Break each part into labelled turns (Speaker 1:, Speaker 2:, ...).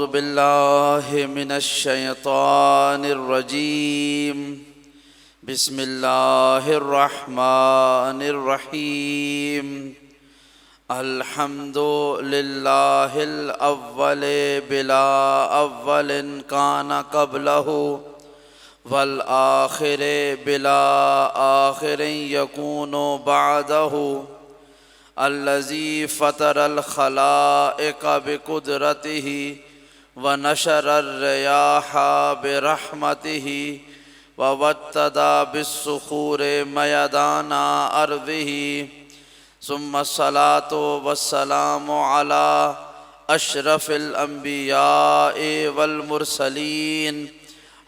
Speaker 1: अऊज़ु बिल्लाहि मिनश शैतानिर रजीम। बिस्मिल्लाहिर रहमानिर रहीम। अल्हम्दुलिल्लाहिल अव्वले बिला अव्वलिन काना क़ब्लहु वल आखिरे बिला आखिरिन यकूनु बअदहु। अल्लज़ी फ़तरल ख़लाइक़ बिक़ुदरतिही व नशरर रियाहा बिरहमतिही व वत्तदा बिस्सुखूरि मयदाना अर्दिही। सुम्मा सलातो वस्सलामु अला अशरफिल अंबियाए वल मुरसलीन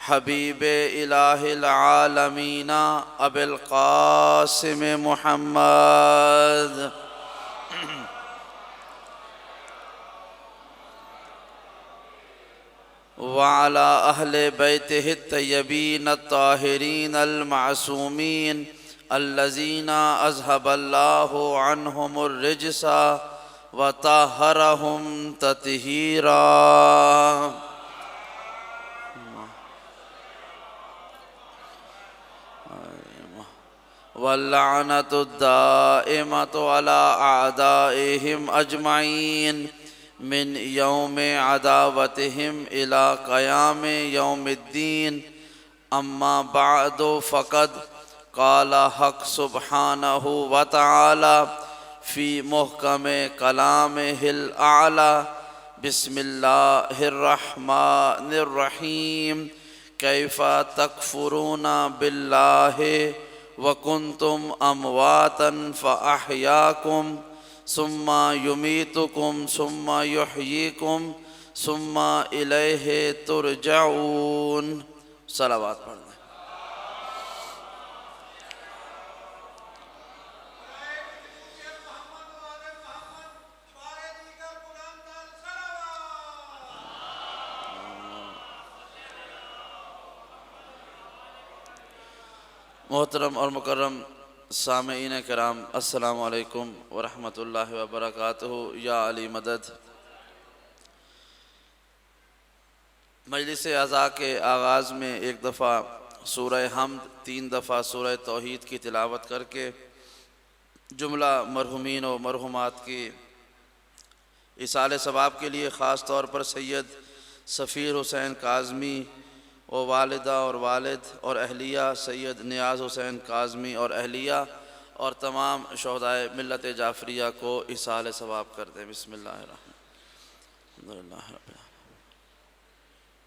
Speaker 1: हबीबे इलाहिल आलमीना अबिल क़ासिम मुहम्मद व अला अहले बैतिहि तय्यबीन अत्ताहिरीन अल-मासूमीन अल्लज़ीना अज़हबल्लाहु अन्हुमुर रिज्सा व तहरहुम तत्हीरा। वल्लअनतु दाइमतु अला अअदाइहिम अजमईन मिन यौमे अदावतिहिम इला क़यामे यौमिद्दीन। अम्मा बअदु फ़क़द क़ाला हक़ सुब्हानहु व तआला फ़ी मुहकमे कलामिहिल आला। बिस्मिल्लाहिर रहमानिर रहीम। कैफ़ा तकफ़ुरूना बिल्लाहि व कुन्तुम अमवातन फ़अहयाकुम सुम्मा युमीतुकुम सुम्मा युहयीकुम सुम्मा इलैहि तुरजऊन। सलावत पढ़ लें। मोहतरम और मुकर्रम सामईन किराम, अस्सलामु अलैकुम व रहमतुल्लाहि व बरकातुहू। या अली मदद। मजलिस अज़ा के आगाज़ में एक दफ़ा सूरह हम्द, 3 दफ़ा सूरह तौहीद की तिलावत करके जुमला मरहुमीन व मरहुमात की इसाले सवाब के लिए ख़ास तौर पर सैयद सफ़ीर हुसैन काज़मी और वालिदा और वालिद और अहलिया सैयद नियाज़ हुसैन काज़मी और अहलिया और तमाम शोहदाए मिल्लत जाफ़रिया को इसाले सवाब कर दें। बिस्मिल्लाहिर्रहमानिर्रहीम।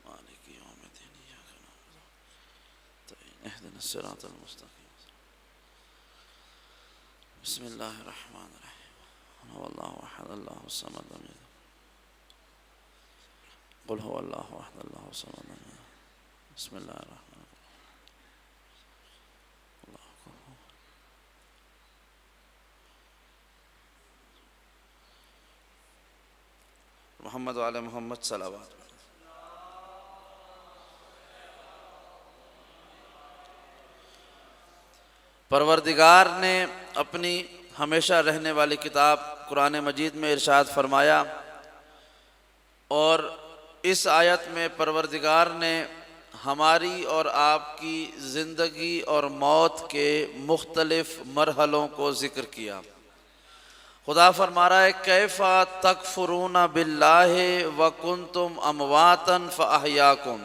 Speaker 1: मालिकी यौमिद्दीन इय्याका नअबुदु इहदिनस सिरातल मुस्तक़ीम। बिस्मिल्लाहिर्रहमानिर्रहीम। वल्लाहु अहद अल्लाहुस समद लम यलिद क़ुल हुवल्लाहु अहद अल्लाहुस समद लम यलिद। बिस्मिल्लाहिर्रहमानिर्रहीम। मोहम्मद व आले मोहम्मद सलावत। परवरदिगार ने अपनी हमेशा रहने वाली किताब कुरान मजीद में इरशाद फरमाया और इस आयत में परवरदिगार ने हमारी और आपकी ज़िंदगी और मौत के मुख्तलिफ़ मरहलों को ज़िक्र किया। खुदा फरमा रहा है कैफ़ा तकफ़ुरूना बिल्लाहि व कुन्तुम अमवातन फ़अहयाकुम।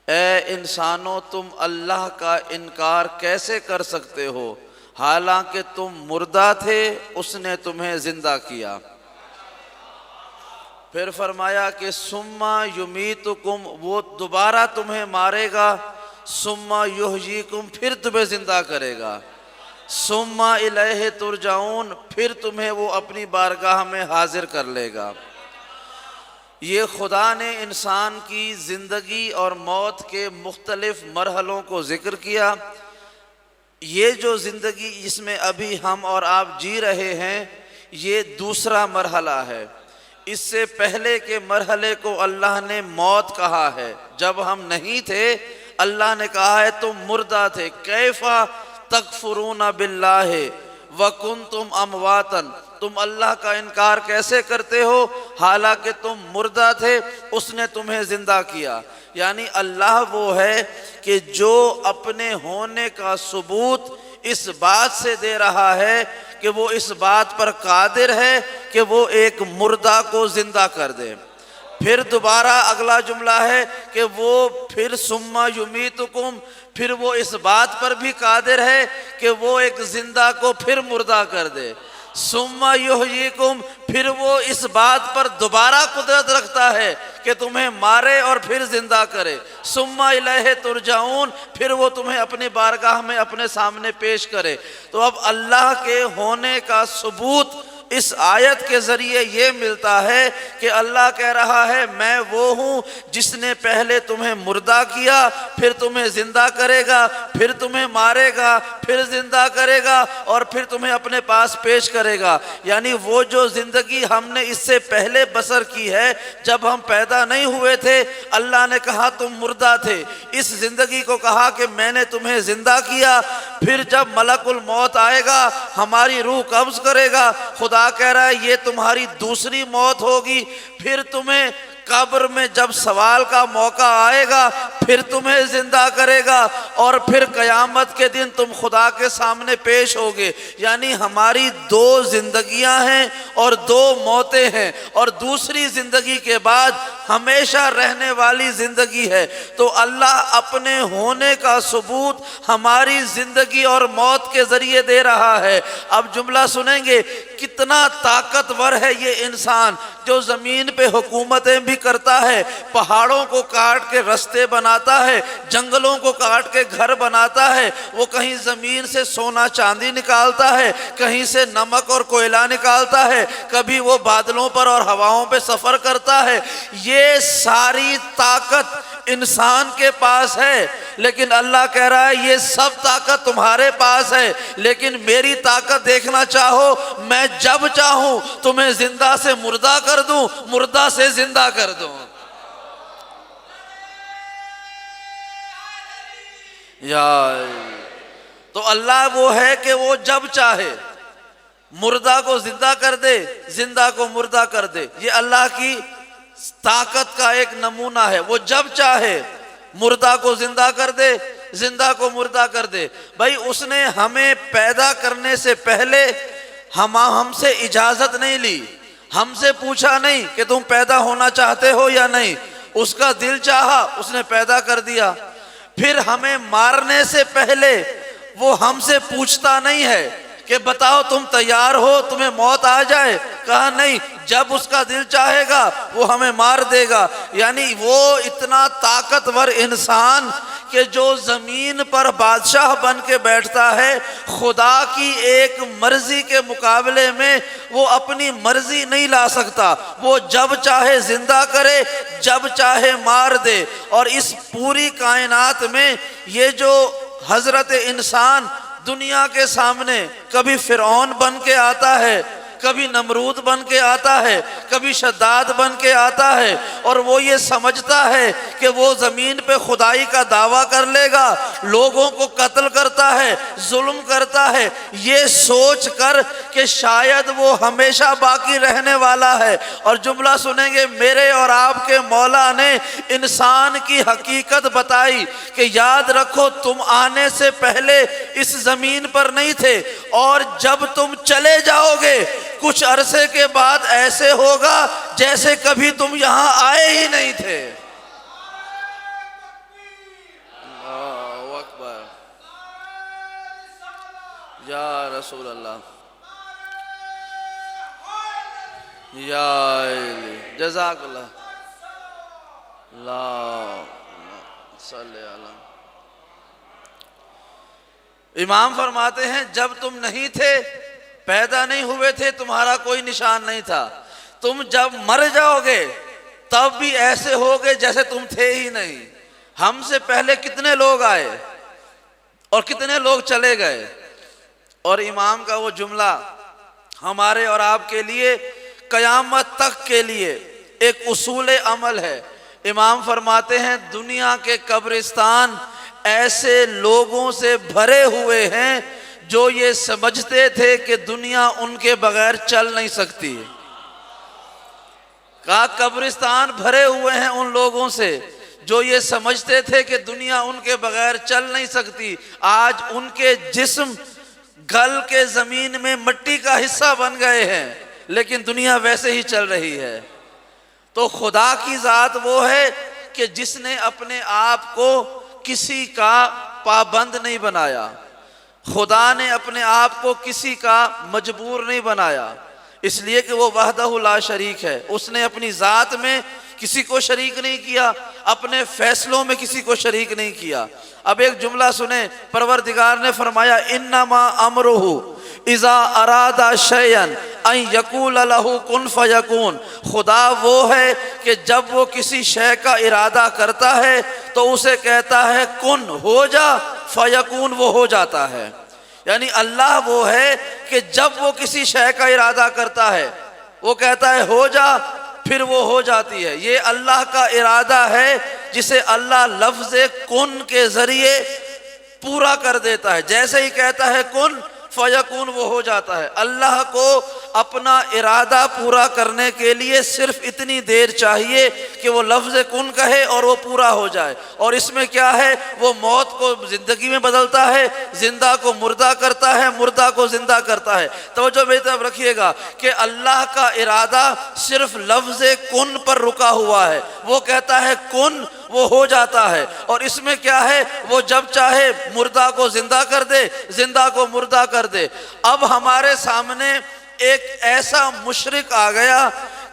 Speaker 1: ए इंसानों, तुम अल्लाह का इनकार कैसे कर सकते हो हालांकि तुम मुर्दा थे, उसने तुम्हें ज़िंदा किया। फिर फरमाया कि सुम्मा युमीतुकुम, वो दोबारा तुम्हें मारेगा। सुम्मा युहयीकुम, फिर तुम्हें ज़िंदा करेगा। सुम्मा इलैहि तुरजाऊन, फिर तुम्हें वो अपनी बारगाह में हाजिर कर लेगा। ये खुदा ने इंसान की ज़िंदगी और मौत के मुख्तलिफ़ मरहलों को ज़िक्र किया। ये जो ज़िंदगी जिसमें अभी हम और आप जी रहे हैं, ये दूसरा मरहला है। इससे पहले के मरहले को अल्लाह ने मौत कहा है। जब हम नहीं थे अल्लाह ने कहा है तुम मुर्दा थे। कैफ़ा तकफुरूना बिल्लाहि व कुन्तुम अमवातन, तुम अल्लाह का इनकार कैसे करते हो हालांकि तुम मुर्दा थे, उसने तुम्हें जिंदा किया। यानी अल्लाह वो है कि जो अपने होने का सबूत इस बात से दे रहा है कि वो इस बात पर कादिर है कि वो एक मुर्दा को जिंदा कर दे। फिर दोबारा अगला जुमला है कि वो फिर सुम्मा युमीतुकुम, फिर वो इस बात पर भी कादिर है कि वो एक जिंदा को फिर मुर्दा कर दे। सुम्मा युहयीकुम, फिर वो इस बात पर दोबारा कुदरत रखता है कि तुम्हें मारे और फिर जिंदा करे। सुम्मा इलैहि तुरजाऊन, फिर वो तुम्हें अपनी बारगाह में अपने सामने पेश करे। तो अब अल्लाह के होने का सबूत इस आयत के जरिए ये मिलता है कि अल्लाह कह रहा है मैं वो हूँ जिसने पहले तुम्हें मुर्दा किया, फिर तुम्हें जिंदा करेगा, फिर तुम्हें मारेगा, फिर जिंदा करेगा और फिर तुम्हें अपने पास पेश करेगा। यानी वो जो जिंदगी हमने इससे पहले बसर की है, जब हम पैदा नहीं हुए थे अल्लाह ने कहा तुम मुर्दा थे, इस जिंदगी को कहा कि मैंने तुम्हें जिंदा किया। फिर जब मलकुल मौत आएगा हमारी रूह कब्ज करेगा, खुदा कह रहा है ये तुम्हारी दूसरी मौत होगी। फिर तुम्हें कब्र में जब सवाल का मौका आएगा फिर तुम्हें जिंदा करेगा और फिर कयामत के दिन तुम खुदा के सामने पेश होगे। यानी हमारी दो जिंदगियां हैं और दो मौतें हैं और दूसरी जिंदगी के बाद हमेशा रहने वाली जिंदगी है। तो अल्लाह अपने होने का सबूत हमारी जिंदगी और मौत के जरिए दे रहा है। अब जुमला सुनेंगे, कितना ताकतवर है ये इंसान जो जमीन पे हुकूमतें भी करता है, पहाड़ों को काट के रास्ते बनाता है, जंगलों को काट के घर बनाता है, वो कहीं जमीन से सोना चांदी निकालता है, कहीं से नमक और कोयला निकालता है, कभी वो बादलों पर और हवाओं पे सफर करता है। ये सारी ताकत इंसान के पास है, लेकिन अल्लाह कह रहा है ये सब ताकत तुम्हारे पास है, लेकिन मेरी ताकत देखना चाहो, मैं जब चाहूं तुम्हें जिंदा से मुर्दा कर दूं, मुर्दा से जिंदा कर दूं। यार तो अल्लाह वो है कि वो जब चाहे मुर्दा को जिंदा कर दे, जिंदा को मुर्दा कर दे। ये अल्लाह की ताकत का एक नमूना है। वो जब चाहे मुर्दा को जिंदा कर दे, जिंदा को मुर्दा कर दे। भाई उसने हमें पैदा करने से पहले हमसे इजाजत नहीं ली, हमसे पूछा नहीं कि तुम पैदा होना चाहते हो या नहीं, उसका दिल चाहा उसने पैदा कर दिया। फिर हमें मारने से पहले वो हमसे पूछता नहीं है कि बताओ तुम तैयार हो तुम्हें मौत आ जाए, कहा नहीं, जब उसका दिल चाहेगा वो हमें मार देगा। यानी वो इतना ताकतवर इंसान कि जो जमीन पर बादशाह बन के बैठता है, खुदा की एक मर्जी के मुकाबले में वो अपनी मर्जी नहीं ला सकता। वो जब चाहे जिंदा करे, जब चाहे मार दे। और इस पूरी कायनात में ये जो हजरत इंसान दुनिया के सामने कभी फिरौन बन के आता है, कभी नमरूद बन के आता है, कभी शद्दाद बन के आता है, और वो ये समझता है कि वो जमीन पे खुदाई का दावा कर लेगा, लोगों को कत्ल करता है, जुल्म करता है, ये सोच कर कि शायद वो हमेशा बाकी रहने वाला है। और जुमला सुनेंगे, मेरे और आपके मौला ने इंसान की हकीकत बताई कि याद रखो तुम आने से पहले इस जमीन पर नहीं थे, और जब तुम चले जाओगे कुछ अरसे के बाद ऐसे होगा जैसे कभी तुम यहां आए ही नहीं थे। अल्लाहु अकबर, या रसूल अल्लाह, या जज़ाकल्लाह, इमाम फरमाते हैं जब तुम नहीं थे, पैदा नहीं हुए थे, तुम्हारा कोई निशान नहीं था, तुम जब मर जाओगे तब भी ऐसे होगे जैसे तुम थे ही नहीं। हमसे पहले कितने लोग आए और कितने लोग चले गए। और इमाम का वो जुमला हमारे और आपके लिए कयामत तक के लिए एक उसूल अमल है। इमाम फरमाते हैं दुनिया के कब्रिस्तान ऐसे लोगों से भरे हुए हैं जो ये समझते थे कि दुनिया उनके बगैर चल नहीं सकती। कहा कब्रिस्तान भरे हुए हैं उन लोगों से जो ये समझते थे कि दुनिया उनके बगैर चल नहीं सकती। आज उनके जिस्म गल के जमीन में मिट्टी का हिस्सा बन गए हैं, लेकिन दुनिया वैसे ही चल रही है। तो खुदा की जात वो है कि जिसने अपने आप को किसी का पाबंद नहीं बनाया। खुदा ने अपने आप को किसी का मजबूर नहीं बनाया, इसलिए कि वो वहदहु ला शरीक है। उसने अपनी ज़ात में किसी को शरीक नहीं किया, अपने फैसलों में किसी को शरीक नहीं किया। अब एक जुमला सुने, परवरदिगार ने फरमाया इन्नमा अमरुहु इज़ा अरादा शयअन अन यकूल लहू कुन फयकून। खुदा वो है कि जब वो किसी शय का इरादा करता है तो उसे कहता है कुन हो जा, फयकून वो हो जाता है। यानी अल्लाह वो है कि जब वो किसी शय का इरादा करता है वो कहता है हो जा, फिर वो हो जाती है। ये अल्लाह का इरादा है जिसे अल्लाह लफ्ज़े कुन के जरिए पूरा कर देता है। जैसे ही कहता है कुन फयकून वो हो जाता है। अल्लाह को अपना इरादा पूरा करने के लिए सिर्फ इतनी देर चाहिए कि वो लफ्ज़ कुन कहे और वो पूरा हो जाए। और इसमें क्या है, वो मौत को ज़िंदगी में बदलता है, जिंदा को मुर्दा करता है, मुर्दा को जिंदा करता है। तवज्जो मेरी तरफ रखिएगा कि अल्लाह का इरादा सिर्फ लफ्ज़ कुन पर रुका हुआ है। वो कहता है कुन वो हो जाता है। और इसमें क्या है, वो जब चाहे मुर्दा को जिंदा कर दे, जिंदा को मुर्दा कर दे। अब हमारे सामने एक ऐसा मुशरिक आ गया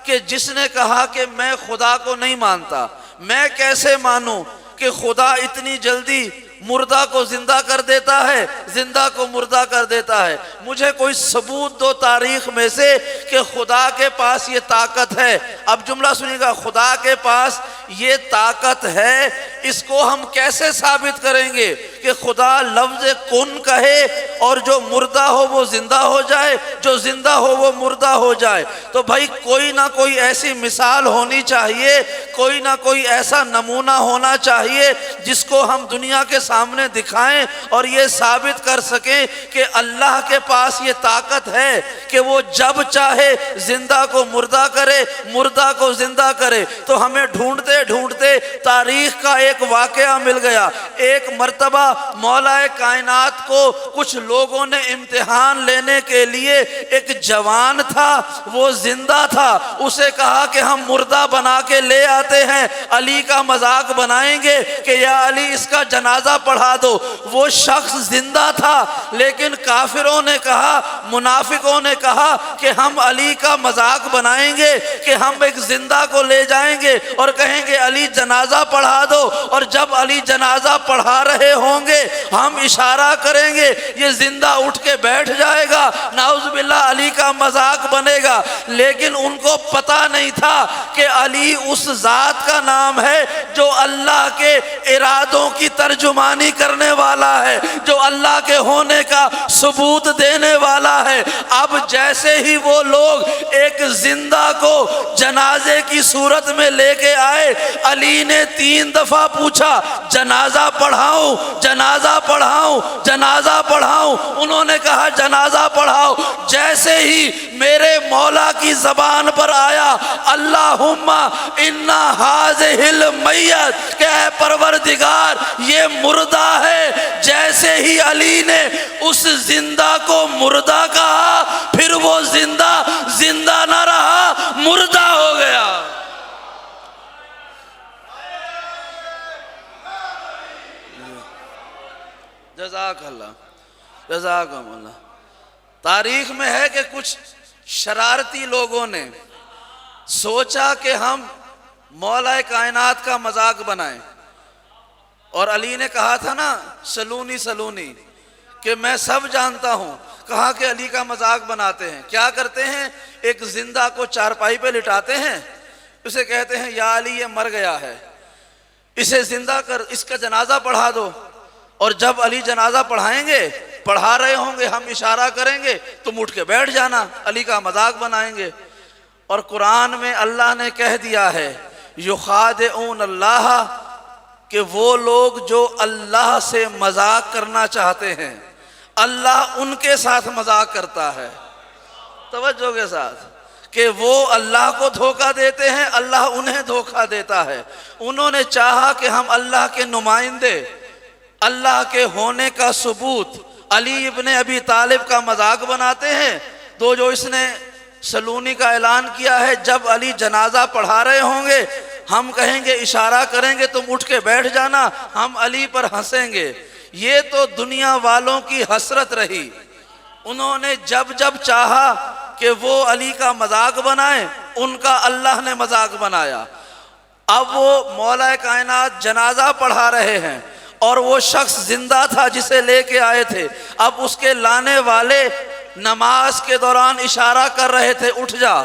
Speaker 1: कि जिसने कहा कि मैं खुदा को नहीं मानता। मैं कैसे मानूं कि खुदा इतनी जल्दी मुर्दा को जिंदा कर देता है, जिंदा को मुर्दा कर देता है। मुझे कोई सबूत दो तारीख में से कि खुदा के पास ये ताकत है। अब जुमला सुनिएगा, खुदा के पास ये ताकत है, इसको हम कैसे साबित करेंगे कि खुदा लफ्ज़ कुन कहे और जो मुर्दा हो वो जिंदा हो जाए, जो जिंदा हो वो मुर्दा हो जाए। तो भाई कोई ना कोई ऐसी मिसाल होनी चाहिए, कोई ना कोई ऐसा नमूना होना चाहिए जिसको हम दुनिया के सामने दिखाएं और ये साबित कर सकें कि अल्लाह के पास ये ताकत है कि वो जब चाहे जिंदा को मुर्दा करे, मुर्दा को जिंदा करे। तो हमें ढूंढते ढूंढते तारीख का एक वाकया मिल गया। एक मर्तबा मौलाए कायनात को कुछ लोगों ने इम्तिहान लेने के लिए, एक जवान था वो जिंदा था, उसे कहा कि हम मुर्दा बना के ले आते हैं, अली का मजाक बनाएंगे कि या अली इसका जनाजा पढ़ा दो। वो शख्स जिंदा था, लेकिन काफिरों ने कहा, मुनाफिकों ने कहा कि हम अली का मजाक बनाएंगे कि हम एक जिंदा को ले जाएंगे और कहेंगे अली जनाजा पढ़ा दो, और जब अली जनाजा पढ़ा रहे होंगे हम इशारा करेंगे, ये जिंदा उठ के बैठ जाएगा, नाउज़ुबिल्लाह अली का मजाक बनेगा। लेकिन उनको पता नहीं था कि अली उस जात का नाम है जो अल्लाह के इरादों की तर्जुमानी करने वाला है, जो अल्लाह के होने का सबूत देने वाला है। अब जैसे ही वो लोग एक जिंदा को जनाजे की सूरत में लेके आए, अली ने 3 दफा पूछा जनाजा पढ़ाऊं, जनाजा पढ़ाऊं, जनाजा पढ़ाऊं। उन्होंने कहा जनाजा पढ़ाओ। जैसे ही मेरे मौला की जबान पर आया अल्लाहुम्मा इन्ना हाज़िहिल मय्यत, क्या है परवरदिगार ये मुर्दा है। जैसे ही अली ने उस जिंदा को मुर्दा कहा, फिर वो जिंदा जिंदा ना रहा, मुर्दा हो गया। जज़ाकल्लाह, जज़ाकल्लाह। तारीख में है कि कुछ शरारती लोगों ने सोचा कि हम मौलाए कायनात का मजाक बनाएं, और अली ने कहा था ना सलूनी सलूनी कि मैं सब जानता हूं। कहा कि अली का मजाक बनाते हैं। क्या करते हैं, एक जिंदा को चारपाई पे लिटाते हैं, उसे कहते हैं या अली ये मर गया है, इसे जिंदा कर, इसका जनाजा पढ़ा दो। और जब अली जनाजा पढ़ाएंगे, पढ़ा रहे होंगे, हम इशारा करेंगे, तुम उठ के बैठ जाना, अली का मजाक बनाएंगे। और कुरान में अल्लाह ने कह दिया है युखादिऊन अल्लाह, कि वो लोग जो अल्लाह से मजाक करना चाहते हैं, अल्लाह उनके साथ मजाक करता है। तवज्जो के साथ कि वो अल्लाह को धोखा देते हैं, अल्लाह उन्हें धोखा देता है। उन्होंने चाहा कि हम अल्लाह के नुमाइंदे, अल्लाह के होने का सबूत अली इब्ने अबी तालिब का मजाक बनाते हैं। तो जो इसने सलूनी का ऐलान किया है, जब अली जनाजा पढ़ा रहे होंगे हम कहेंगे, इशारा करेंगे तुम उठ के बैठ जाना, हम अली पर हंसेंगे। ये तो दुनिया वालों की हसरत रही। उन्होंने जब जब चाहा कि वो अली का मजाक बनाए, उनका अल्लाह ने मजाक बनाया। अब वो मौला कायनात जनाजा पढ़ा रहे हैं और वो शख्स जिंदा था जिसे लेके आए थे। अब उसके लाने वाले नमाज के दौरान इशारा कर रहे थे, उठ जा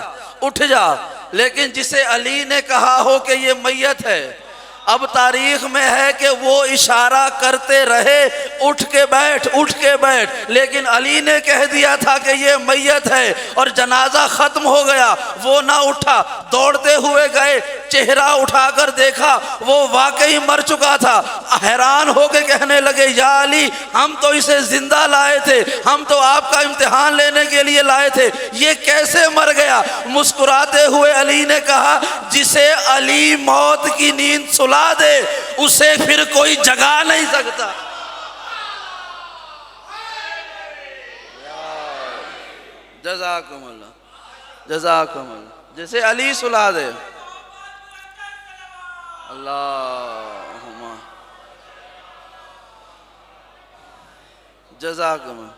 Speaker 1: उठ जा, लेकिन जिसे अली ने कहा हो कि ये मैयत है, अब तारीख में है कि वो इशारा करते रहे, उठ के बैठ उठ के बैठ, लेकिन अली ने कह दिया था कि ये मैयत है और जनाजा खत्म हो गया। वो ना उठा, दौड़ते हुए गए, चेहरा उठाकर देखा वो वाकई मर चुका था। हैरान होकर कहने लगे, या अली, हम तो इसे जिंदा लाए थे, हम तो आपका इम्तिहान लेने के लिए लाए थे, ये कैसे मर गया? मुस्कुराते हुए अली ने कहा, जिसे अली मौत की नींद सुला दे उसे फिर कोई जगा नहीं सकता। जज़ाकुमुल्लाह जज़ाकुमुल्लाह। जैसे अली सुला दे, अल्लाहुम्मा जज़ाकुमुल्लाह।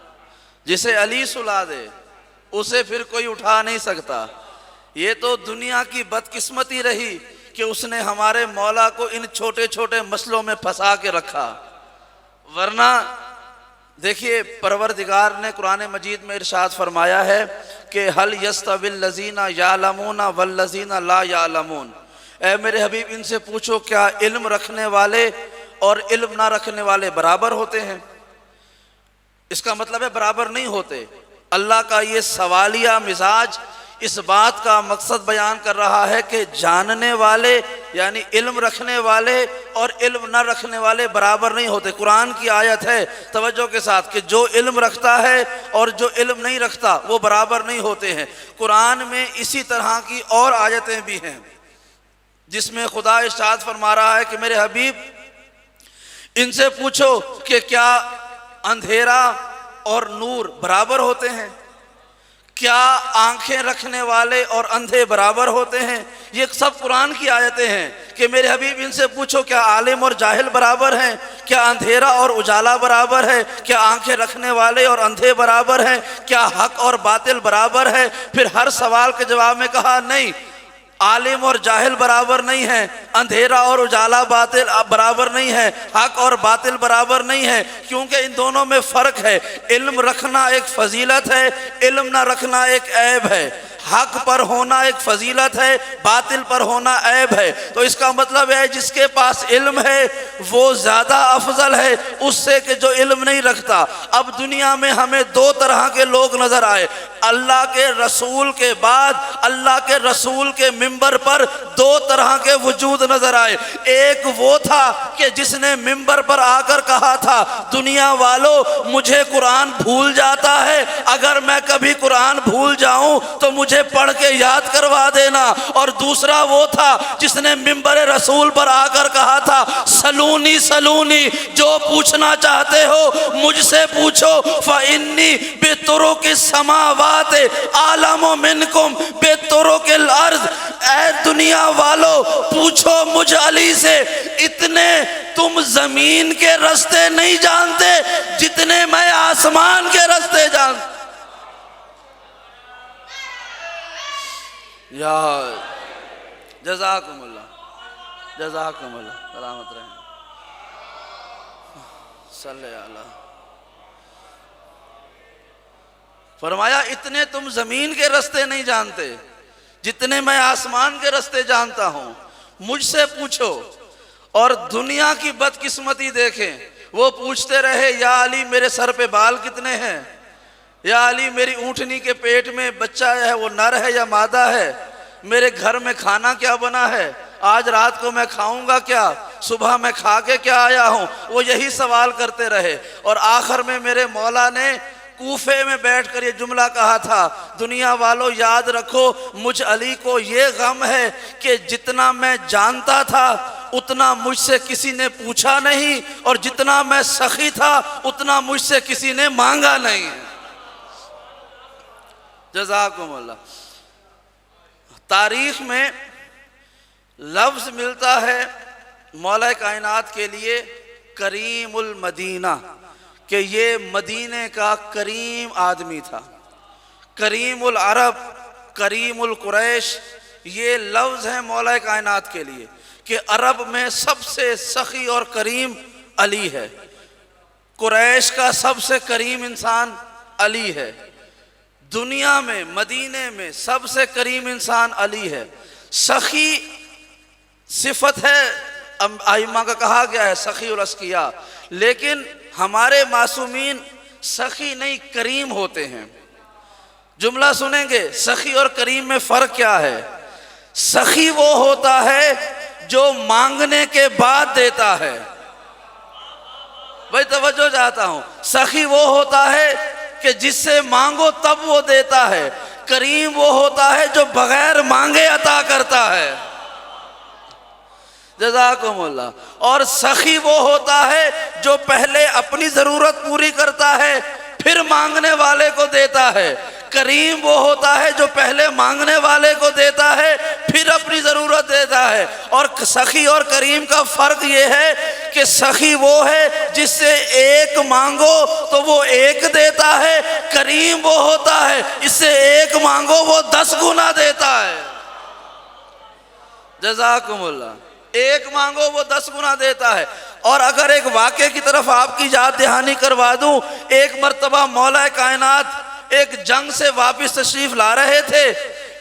Speaker 1: जिसे अली सुला दे उसे फिर कोई उठा नहीं सकता। ये तो दुनिया की बदकिस्मती रही कि उसने हमारे मौला को इन छोटे छोटे मसलों में फंसा के रखा। वरना देखिए, परवरदिगार ने कुरान मजीद में इरशाद फरमाया है कि हल यस्तविल लज़ीना यालमूना वल लज़ीना ला यालमून। ऐ मेरे हबीब, इनसे पूछो क्या इल्म रखने वाले और इल्म ना रखने वाले बराबर होते हैं? इसका मतलब है बराबर नहीं होते। अल्लाह का ये सवालिया मिजाज इस बात का मकसद बयान कर रहा है कि जानने वाले यानी इल्म रखने वाले और इल्म न रखने वाले बराबर नहीं होते। कुरान की आयत है, तवज्जो के साथ, कि जो इल्म रखता है और जो इल्म नहीं रखता वो बराबर नहीं होते हैं। कुरान में इसी तरह की और आयतें भी हैं जिसमें खुदा इरशाद फरमा रहा है कि मेरे हबीब, इनसे पूछो कि क्या अंधेरा और नूर बराबर होते हैं? क्या आंखें रखने वाले और अंधे बराबर होते हैं? ये सब कुरान की आयतें हैं कि मेरे हबीब, इनसे पूछो क्या आलिम और जाहिल बराबर हैं? क्या अंधेरा और उजाला बराबर है? क्या आंखें रखने वाले और अंधे बराबर हैं? क्या हक और बातिल बराबर है? फिर हर सवाल के जवाब में कहा, नहीं, आलिम और जाहिल बराबर नहीं है, अंधेरा और उजाला बातिल बराबर नहीं है, हक और बातिल बराबर नहीं है, क्योंकि इन दोनों में फ़र्क है। इल्म रखना एक फजीलत है, इल्म ना रखना एक ऐब है। हक पर होना एक फजीलत है, बातिल पर होना ऐब है। तो इसका मतलब है जिसके पास इल्म है वो ज़्यादा अफजल है उससे कि जो इल्म नहीं रखता। अब दुनिया में हमें दो तरह के लोग नज़र आए। अल्लाह के रसूल के बाद अल्लाह के रसूल के मिंबर पर दो तरह के वजूद नजर आए। एक वो था कि जिसने मिंबर पर आकर कहा था, दुनिया वालों मुझे कुरान भूल जाता है, अगर मैं कभी कुरान भूल जाऊं तो मुझे पढ़ के याद करवा देना। और दूसरा वो था जिसने मिंबर रसूल पर आकर कहा था, सलूनी सलूनी, जो पूछना चाहते हो मुझसे पूछो, फ़इन्नी बेतुरुक़ि समावात आलमो मिनकुम बेतुरुक़िल अर्ज़। ऐ दुनिया वालों पूछो मुझ अली से, इतने तुम जमीन के रास्ते नहीं जानते जितने मैं आसमान के रास्ते जानता। या जज़ाकुमुल्लाह जज़ाकुमुल्लाह, सलामत रहें, सल्ले अला। फरमाया इतने तुम जमीन के रास्ते नहीं जानते जितने मैं आसमान के रास्ते जानता हूं, मुझसे पूछो। और दुनिया की बदकिस्मती देखें, वो पूछते रहे, या अली मेरे सर पे बाल कितने हैं, या अली मेरी ऊँटनी के पेट में बच्चा है वो नर है या मादा है, मेरे घर में खाना क्या बना है, आज रात को मैं खाऊंगा क्या, सुबह मैं खा के क्या आया हूँ, वो यही सवाल करते रहे। और आखिर में मेरे मौला ने कूफे में बैठकर ये जुमला कहा था, दुनिया वालों याद रखो, मुझ अली को ये गम है कि जितना मैं जानता था उतना मुझसे किसी ने पूछा नहीं, और जितना मैं सखी था उतना मुझसे किसी ने मांगा नहीं। जज़ाकुमुल्लाह। तारीख में लफ्ज़ मिलता है मौला कायनात के लिए करीमुल मदीना, कि ये मदीने का करीम आदमी था। करीमुल अरब, करीमुल कुरैश, ये लफ्ज़ हैं मौला कायनात के लिए कि अरब में सबसे सखी और करीम अली है, कुरैश का सबसे करीम इंसान अली है, दुनिया में मदीने में सबसे करीम इंसान अली है। सखी सिफत है, आइमा का कहा गया है सखी उल अस्किया, लेकिन हमारे मासूमीन सखी नहीं करीम होते हैं। जुमला सुनेंगे, सखी और करीम में फ़र्क क्या है? सखी वो होता है जो मांगने के बाद देता है। भाई तवज्जो चाहता हूं, सखी वो होता है कि जिससे मांगो तब वो देता है। करीम वो होता है जो बगैर मांगे अता करता है। जज़ाकुमुल्लाह। और सखी वो होता है जो पहले अपनी ज़रूरत पूरी करता है फिर मांगने वाले को देता है। करीम वो होता है जो पहले मांगने वाले को देता है फिर अपनी ज़रूरत देता है। और सखी और करीम का फ़र्क ये है कि सखी वो है जिससे एक मांगो तो वो एक देता है, करीम वो होता है इससे एक मांगो वो 10 गुना देता है। जज़ाकुमुल्लाह। एक मांगो वो 10 गुना देता है। और अगर एक वाक़े की तरफ आपकी याद दहानी करवा दूं, एक मर्तबा मौला कायनात एक जंग से वापस तशरीफ ला रहे थे,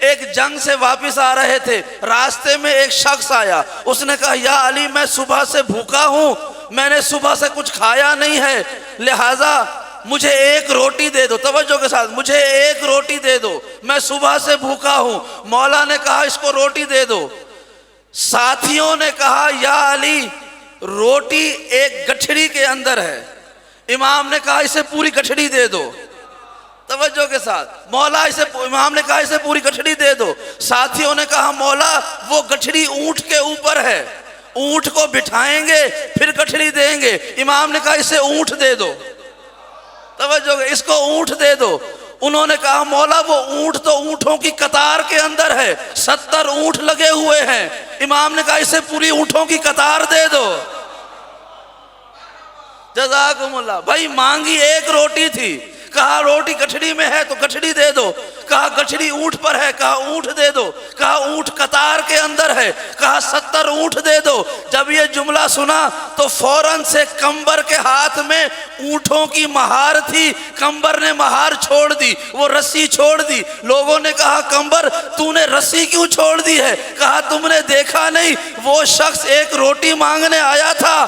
Speaker 1: एक जंग से वापस आ रहे थे, रास्ते में एक शख्स आया, उसने कहा या अली मैं सुबह से भूखा हूँ, मैंने सुबह से कुछ खाया नहीं है, लिहाजा मुझे एक रोटी दे दो। तवज्जो के साथ, मुझे एक रोटी दे दो, मैं सुबह से भूखा हूँ। मौला ने कहा इसको रोटी दे दो। साथियों ने कहा या अली रोटी एक गठरी के अंदर है। इमाम ने कहा इसे पूरी गठरी दे दो। तवज्जो के साथ, मौला इसे, इमाम ने कहा इसे पूरी गठरी दे दो। साथियों ने कहा मौला वो गठरी ऊंट के ऊपर है, ऊंट को बिठाएंगे फिर गठरी देंगे। इमाम ने कहा इसे ऊंट दे दो। तवज्जो, इसको ऊंट दे दो। उन्होंने कहा मौला वो ऊंट तो ऊंटों की कतार के अंदर है, 70 ऊंट लगे हुए हैं। इमाम ने कहा इसे पूरी ऊंटों की कतार दे दो। जज़ाकुमुल्लाह। भाई मांगी एक रोटी थी, कहा रोटी गठरी में है तो गठरी दे दो। कहा गठरी ऊंट पर है, कहा ऊंट दे दो। कहा ऊंट कतार के अंदर है, कहा 70 ऊंट दे दो। जब ये जुमला सुना तो फौरन से कंबर के हाथ में ऊंटों की महार थी, कंबर ने महार छोड़ दी, वो रस्सी छोड़ दी। लोगों ने कहा कंबर तूने रस्सी क्यों छोड़ दी है? कहा तुमने देखा नहीं वो शख्स एक रोटी मांगने आया था,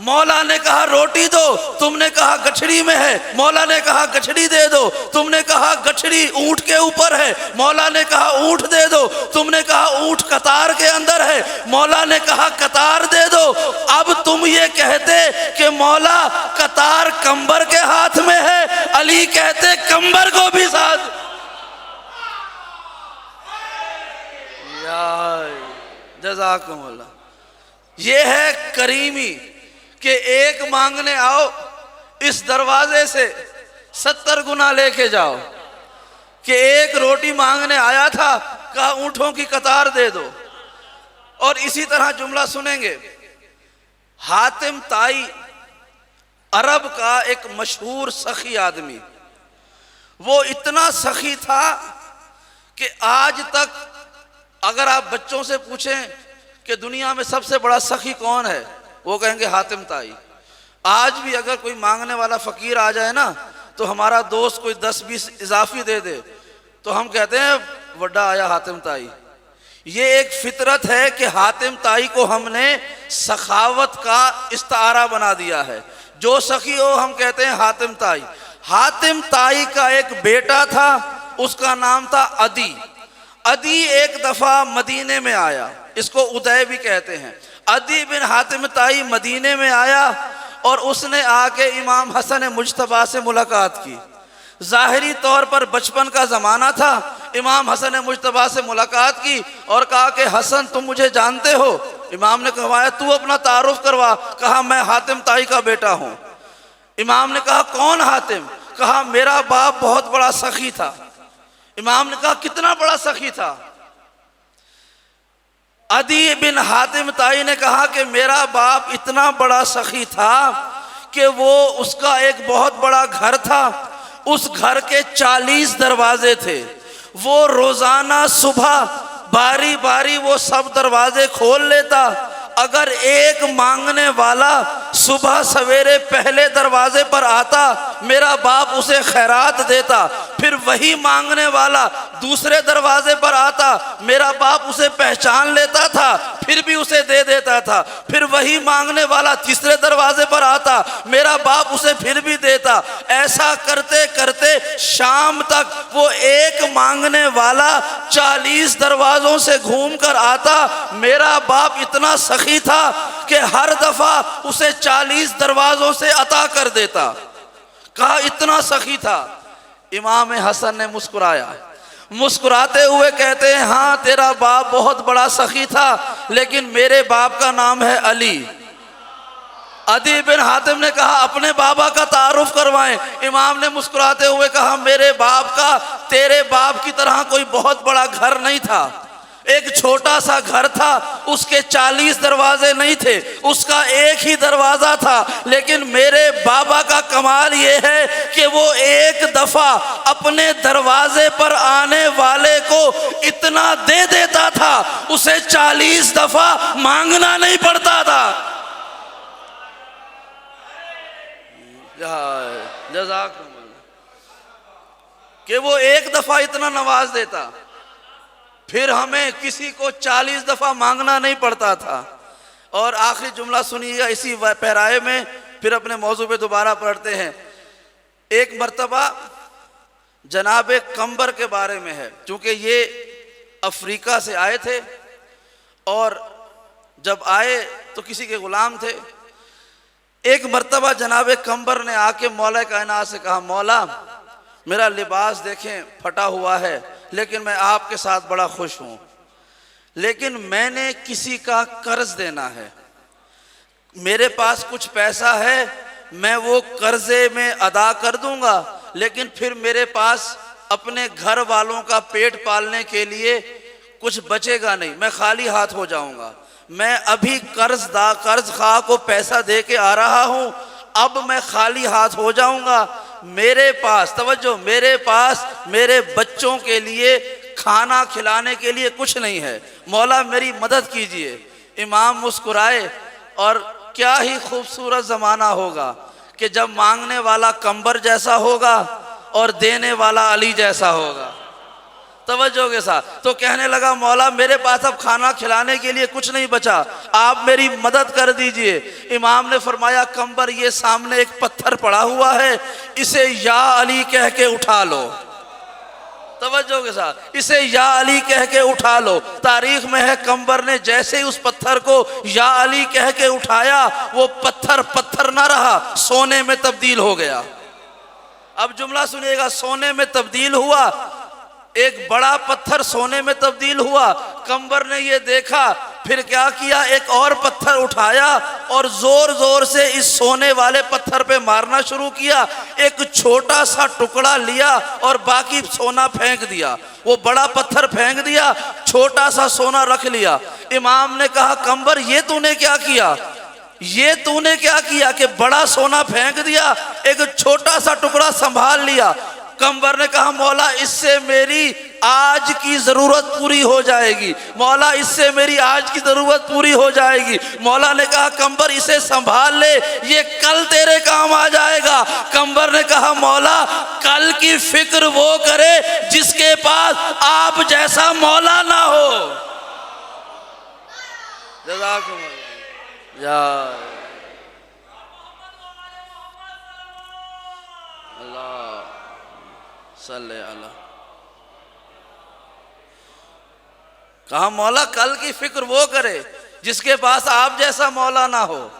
Speaker 1: मौला ने कहा रोटी दो, तुमने कहा गठरी में है। मौला ने कहा गठरी दे दो, तुमने कहा गठरी ऊंट के ऊपर है। मौला ने कहा ऊंट दे दो, तुमने कहा ऊंट कतार के अंदर है। मौला ने कहा कतार दे दो। अब तुम ये कहते कि मौला कतार कंबर के हाथ में है, अली कहते कंबर को भी साथ। जज़ाकुमुल्लाह। ये है करीमी कि एक मांगने आओ इस दरवाजे से 70 गुना लेके जाओ। कि एक रोटी मांगने आया था, कहा ऊंटों की कतार दे दो। और इसी तरह जुमला सुनेंगे, हातिम ताई अरब का एक मशहूर सखी आदमी, वो इतना सखी था कि आज तक अगर आप बच्चों से पूछें कि दुनिया में सबसे बड़ा सखी कौन है, वो कहेंगे हातिम ताई। आज भी अगर कोई मांगने वाला फकीर आ जाए ना तो हमारा दोस्त कोई 10-20 इजाफी दे दे तो हम कहते हैं वड्डा आया हातिम ताई। ये एक फितरत है कि हातिम ताई को हमने सखावत का इस्तारा बना दिया है। जो सखी हो हम कहते हैं हातिम ताई। हातिम ताई का एक बेटा था, उसका नाम था अदी। अदी एक दफ़ा मदीने में आया। इसको उदय भी कहते हैं। अदी बिन हातिम ताई मदीने में आया और उसने आके इमाम हसन मुज्तबा से मुलाकात की। ज़ाहिरी तौर पर बचपन का ज़माना था। इमाम हसन मुज्तबा से मुलाकात की और कहा कि हसन तुम मुझे जानते हो? इमाम ने कहवाया तू अपना तारुफ करवा। कहा मैं हातिम ताई का बेटा हूँ। इमाम ने कहा कौन हातिम? कहा मेरा बाप बहुत बड़ा सखी था। इमाम ने कहा कितना बड़ा सखी था? अदी बिन हातिम ताई ने कहा कि मेरा बाप इतना बड़ा सखी था कि वो उसका एक बहुत बड़ा घर था, उस घर के 40 दरवाजे थे। वो रोजाना सुबह बारी बारी वो सब दरवाजे खोल लेता। अगर एक मांगने वाला सुबह सवेरे पहले दरवाजे पर आता, मेरा बाप उसे खैरात देता। फिर वही मांगने वाला दूसरे दरवाजे पर आता, मेरा बाप उसे पहचान लेता था, फिर भी उसे दे देता था। फिर वही मांगने वाला तीसरे दरवाजे पर आता, मेरा बाप उसे फिर भी देता। ऐसा करते करते शाम तक वो एक मांगने वाला 40 दरवाजों से घूम कर आता। मेरा बाप इतना सखी था कि हर दफा उसे 40 दरवाजों से अता कर देता। कहा इतना सखी था। इमाम हसन ने मुस्कुराया, मुस्कुराते हुए कहते हैं हाँ तेरा बाप बहुत बड़ा सखी था, लेकिन मेरे बाप का नाम है अली। अदी बिन हातिम ने कहा अपने बाबा का तारुफ करवाएं। इमाम ने मुस्कुराते हुए कहा मेरे बाप का तेरे बाप की तरह कोई बहुत बड़ा घर नहीं था, एक छोटा सा घर था, उसके 40 दरवाजे नहीं थे, उसका एक ही दरवाजा था। लेकिन मेरे बाबा का कमाल ये है कि वो एक दफा अपने दरवाजे पर आने वाले को इतना दे देता था, उसे 40 दफा मांगना नहीं पड़ता था। जज़ाकल्लाह कि वो एक दफा इतना नवाज देता, फिर हमें किसी को 40 दफा मांगना नहीं पड़ता था। और आखिरी जुमला सुनिएगा इसी पैराए में, फिर अपने मौजू पे दोबारा पढ़ते हैं। एक मर्तबा जनाब कंबर के बारे में है, क्योंकि ये अफ्रीका से आए थे और जब आए तो किसी के गुलाम थे। एक मर्तबा जनाब कंबर ने आके मौला कायनात से कहा मौला मेरा लिबास देखें फटा हुआ है, लेकिन मैं आपके साथ बड़ा खुश हूँ, लेकिन मैंने किसी का कर्ज देना है, मेरे पास कुछ पैसा है, मैं वो कर्जे में अदा कर दूंगा, लेकिन फिर मेरे पास अपने घर वालों का पेट पालने के लिए कुछ बचेगा नहीं, मैं खाली हाथ हो जाऊंगा। मैं अभी कर्ज खा को पैसा दे के आ रहा हूँ, अब मैं खाली हाथ हो जाऊंगा। मेरे पास तवज्जो, मेरे पास मेरे बच्चों के लिए खाना खिलाने के लिए कुछ नहीं है, मौला मेरी मदद कीजिए। इमाम मुस्कुराए और क्या ही खूबसूरत ज़माना होगा कि जब मांगने वाला कंबर जैसा होगा और देने वाला अली जैसा होगा। तवज्जो के साथ तो कहने लगा मौला मेरे पास अब खाना खिलाने के लिए कुछ नहीं बचा, आप मेरी मदद कर दीजिए। इमाम ने फरमाया कंबर ये सामने एक पत्थर पड़ा हुआ है, इसे या अली कह के उठा लो। तवज्जो के साथ इसे या अली कह के उठा लो। तारीख में है कंबर ने जैसे ही उस पत्थर को या अली कह के उठाया, वो पत्थर पत्थर ना रहा, सोने में तब्दील हो गया। अब जुमला सुनिएगा, सोने में तब्दील हुआ, एक बड़ा पत्थर सोने में तब्दील हुआ। कंबर ने ये देखा, फिर क्या किया, एक और पत्थर उठाया और जोर जोर से इस सोने वाले पत्थर पे मारना शुरू किया। एक छोटा सा टुकड़ा लिया और बाकी सोना फेंक दिया। वो बड़ा पत्थर फेंक दिया, छोटा सा सोना रख लिया। इमाम ने कहा कंबर ये तूने क्या किया, ये तूने क्या किया कि बड़ा सोना फेंक दिया, एक छोटा सा टुकड़ा संभाल लिया। कंबर ने कहा मौला इससे मेरी आज की जरूरत पूरी हो जाएगी, मौला इससे मेरी आज की जरूरत पूरी हो जाएगी। मौला ने कहा कंबर इसे संभाल ले, ये कल तेरे काम आ जाएगा। कंबर ने कहा मौला कल की फिक्र वो करे जिसके पास आप जैसा मौला ना हो। जज़ाकुमुल्लाह या अल्लाह सल्ले अला। कहा मौला कल की फिक्र वो करे जिसके पास आप जैसा मौला ना हो,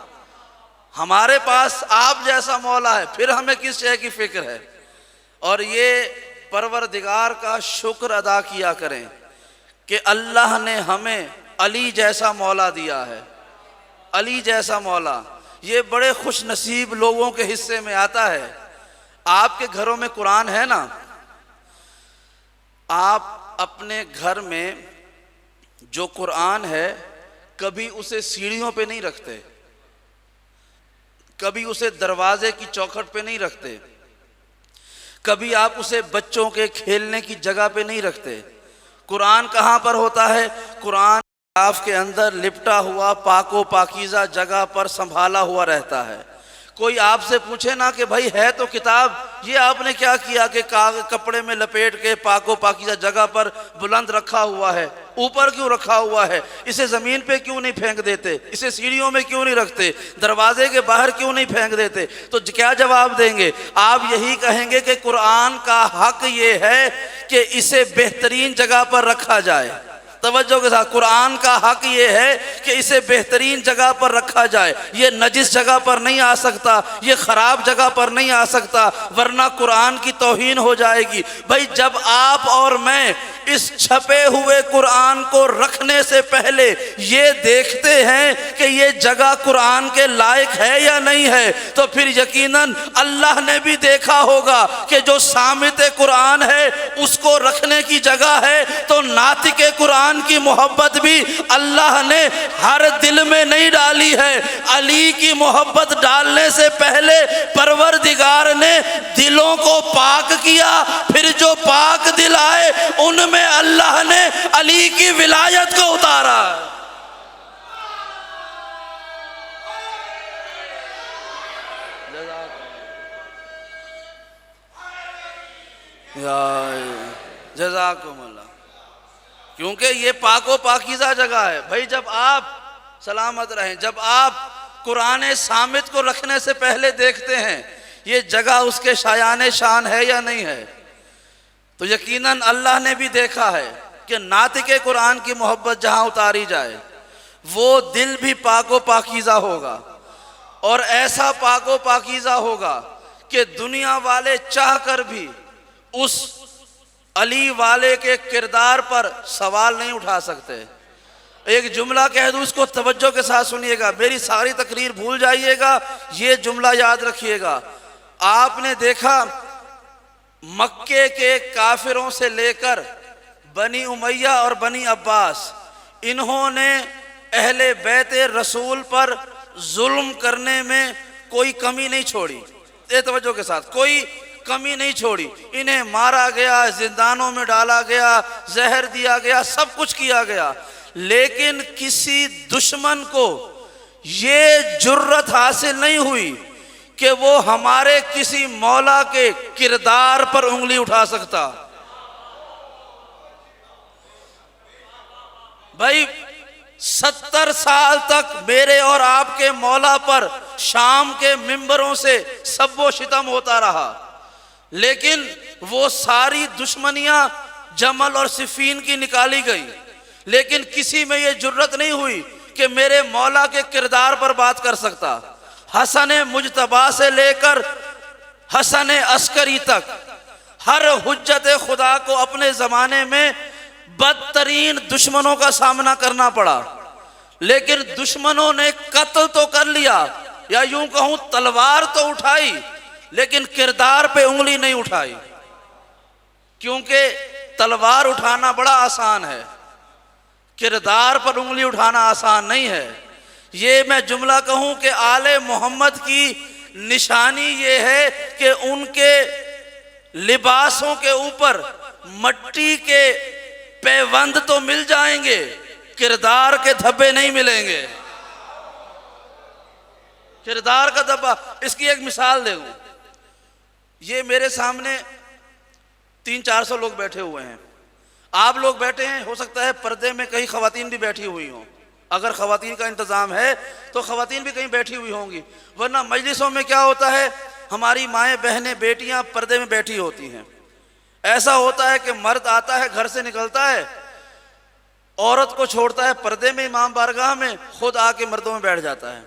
Speaker 1: हमारे पास आप जैसा मौला है, फिर हमें किस शय की फिक्र है। और ये परवरदिगार का शुक्र अदा किया करें कि अल्लाह ने हमें अली जैसा मौला दिया है। अली जैसा मौला ये बड़े खुश नसीब लोगों के हिस्से में आता है। आपके घरों में कुरान है ना, आप अपने घर में जो कुरान है कभी उसे सीढ़ियों पे नहीं रखते, कभी उसे दरवाजे की चौखट पे नहीं रखते, कभी आप उसे बच्चों के खेलने की जगह पे नहीं रखते। कुरान कहाँ पर होता है? कुरान आपके अंदर लिपटा हुआ पाको पाकीज़ा जगह पर संभाला हुआ रहता है। कोई आपसे पूछे ना कि भाई है तो किताब, ये आपने क्या किया कि कपड़े में लपेट के पाको पाकीज़ा जगह पर बुलंद रखा हुआ है, ऊपर क्यों रखा हुआ है, इसे ज़मीन पे क्यों नहीं फेंक देते, इसे सीढ़ियों में क्यों नहीं रखते, दरवाजे के बाहर क्यों नहीं फेंक देते? तो क्या जवाब देंगे? आप यही कहेंगे कि कुरान का हक ये है कि इसे बेहतरीन जगह पर रखा जाए। तवज्जो के साथ, कुरान का हक ये है कि इसे बेहतरीन जगह पर रखा जाए। ये नजिस जगह पर नहीं आ सकता, ये ख़राब जगह पर नहीं आ सकता, वरना कुरान की तौहीन हो जाएगी। भाई जब आप और मैं इस छपे हुए कुरान को रखने से पहले ये देखते हैं कि ये जगह कुरान के लायक है या नहीं है, तो फिर यकीनन अल्लाह ने भी देखा होगा कि जो सामित कुरान है उसको रखने की जगह है, तो नातिके कुरान की मोहब्बत भी अल्लाह ने हर दिल में नहीं डाली है। अली की मोहब्बत डालने से पहले परवरदिगार ने दिलों को पाक किया, फिर जो पाक दिल आए उनमें अल्लाह ने अली की विलायत को उतारा। जज़ाकुमुल्लाह। क्योंकि ये पाको पाकीज़ा जगह है। भाई जब आप सलामत रहें, जब आप कुरान सामित को रखने से पहले देखते हैं ये जगह उसके शायान शान है या नहीं है, तो यकीनन अल्लाह ने भी देखा है कि नातिके कुरान की मोहब्बत जहाँ उतारी जाए वो दिल भी पाको पाकीज़ा होगा, और ऐसा पाको पाकीज़ा होगा कि दुनिया वाले चाह कर भी उस अली वाले के किरदार पर सवाल नहीं उठा सकते। एक जुमला कह दूँ, उसको तवज्जो के साथ सुनिएगा, मेरी सारी तकरीर भूल जाइएगा, ये जुमला याद रखिएगा। आपने देखा मक्के के काफिरों से लेकर बनी उमैया और बनी अब्बास, इन्होंने अहले बैते रसूल पर जुल्म करने में कोई कमी नहीं छोड़ी। तवज्जो के साथ, कोई कमी नहीं छोड़ी। इन्हें मारा गया, जिंदानों में डाला गया, जहर दिया गया, सब कुछ किया गया, लेकिन किसी दुश्मन को ये जुर्रत हासिल नहीं हुई कि वो हमारे किसी मौला के किरदार पर उंगली उठा सकता। भाई 70 साल तक मेरे और आपके मौला पर शाम के मिंबरों से सब्बो शितम होता रहा, लेकिन वो सारी दुश्मनियां जमल और सिफीन की निकाली गई, लेकिन किसी में ये जुर्रत नहीं हुई कि मेरे मौला के किरदार पर बात कर सकता। हसन मुजतबा से लेकर हसन अस्करी तक हर हुज्जत खुदा को अपने ज़माने में बदतरीन दुश्मनों का सामना करना पड़ा, लेकिन दुश्मनों ने कत्ल तो कर लिया, या यूं कहूं तलवार तो उठाई, लेकिन किरदार पे उंगली नहीं उठाई। क्योंकि तलवार उठाना बड़ा आसान है, किरदार पर उंगली उठाना आसान नहीं है। ये मैं जुमला कहूं कि आले मोहम्मद की निशानी ये है कि उनके लिबासों के ऊपर मट्टी के पैबंद तो मिल जाएंगे, किरदार के धब्बे नहीं मिलेंगे। किरदार का धब्बा, इसकी एक मिसाल दे दूं। ये मेरे सामने 300-400 लोग बैठे हुए हैं, आप लोग बैठे हैं, हो सकता है पर्दे में कहीं खवातीन भी बैठी हुई हों, अगर खवातीन का इंतज़ाम है तो खवातीन भी कहीं बैठी हुई होंगी, वरना मजलिसों में क्या होता है, हमारी माएँ बहनें बेटियां पर्दे में बैठी होती हैं। ऐसा होता है कि मर्द आता है, घर से निकलता है, औरत को छोड़ता है पर्दे में इमाम बारगाह में, खुद आके मर्दों में बैठ जाता है।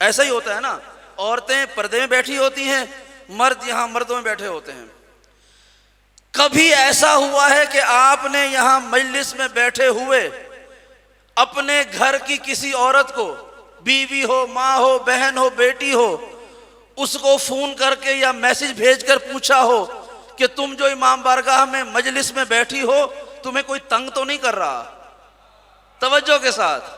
Speaker 1: ऐसा ही होता है ना, औरतें पर्दे में बैठी होती हैं, मर्द यहाँ मर्दों में बैठे होते हैं। कभी ऐसा हुआ है कि आपने यहाँ मजलिस में बैठे हुए अपने घर की किसी औरत को, बीवी हो, माँ हो, बहन हो, बेटी हो, उसको फोन करके या मैसेज भेजकर पूछा हो कि तुम जो इमाम बारगाह में मजलिस में बैठी हो, तुम्हें कोई तंग तो नहीं कर रहा? तवज्जो के साथ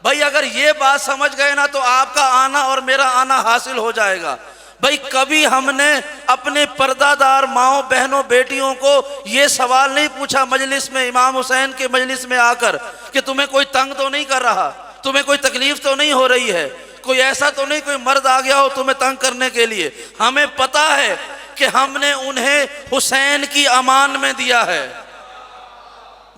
Speaker 1: भाई, अगर ये बात समझ गए ना तो आपका आना और मेरा आना हासिल हो जाएगा। भाई कभी हमने अपने पर्दादार माओ, बहनों, बेटियों को ये सवाल नहीं पूछा मजलिस में, इमाम हुसैन के मजलिस में आकर, कि तुम्हें कोई तंग तो नहीं कर रहा, तुम्हें कोई तकलीफ तो नहीं हो रही है, कोई ऐसा तो नहीं कोई मर्द आ गया हो तुम्हें तंग करने के लिए? हमें पता है कि हमने उन्हें हुसैन की अमान में दिया है।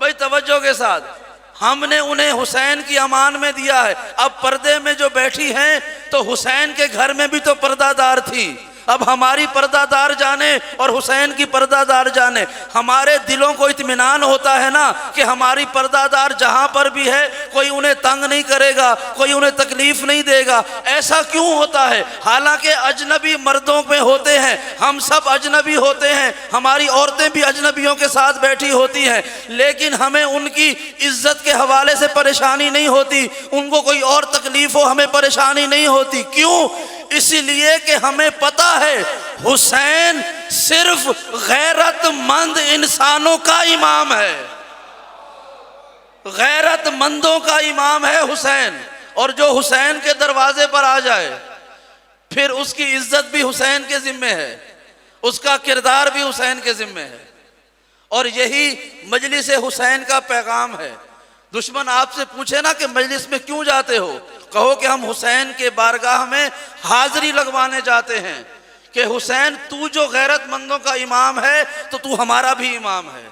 Speaker 1: भाई तवज्जो के साथ, हमने उन्हें हुसैन की अमान में दिया है। अब पर्दे में जो बैठी हैं तो हुसैन के घर में भी तो पर्दादार थी। अब हमारी पर्दादार जाने और हुसैन की पर्दादार जाने, हमारे दिलों को इत्मीनान होता है ना कि हमारी पर्दादार जहां पर भी है कोई उन्हें तंग नहीं करेगा, कोई उन्हें तकलीफ नहीं देगा। ऐसा क्यों होता है? हालांकि अजनबी मर्दों में होते हैं, हम सब अजनबी होते हैं, हमारी औरतें भी अजनबियों के साथ बैठी होती हैं, लेकिन हमें उनकी इज्जत के हवाले से परेशानी नहीं होती, उनको कोई और तकलीफ हो हमें परेशानी नहीं होती। क्यों? इसलिए कि हमें पता है हुसैन सिर्फ गैरतमंद इंसानों का इमाम है, गैरतमंदों का इमाम है हुसैन। और जो हुसैन के दरवाजे पर आ जाए फिर उसकी इज्जत भी हुसैन के जिम्मे है, उसका किरदार भी हुसैन के जिम्मे है। और यही मजलिस हुसैन का पैगाम है। दुश्मन आपसे पूछे ना कि मजलिस में क्यों जाते हो, कहो कि हम हुसैन के बारगाह में हाजिरी लगवाने जाते हैं कि हुसैन तू जो गैरतमंदों का इमाम है तो तू हमारा भी इमाम है,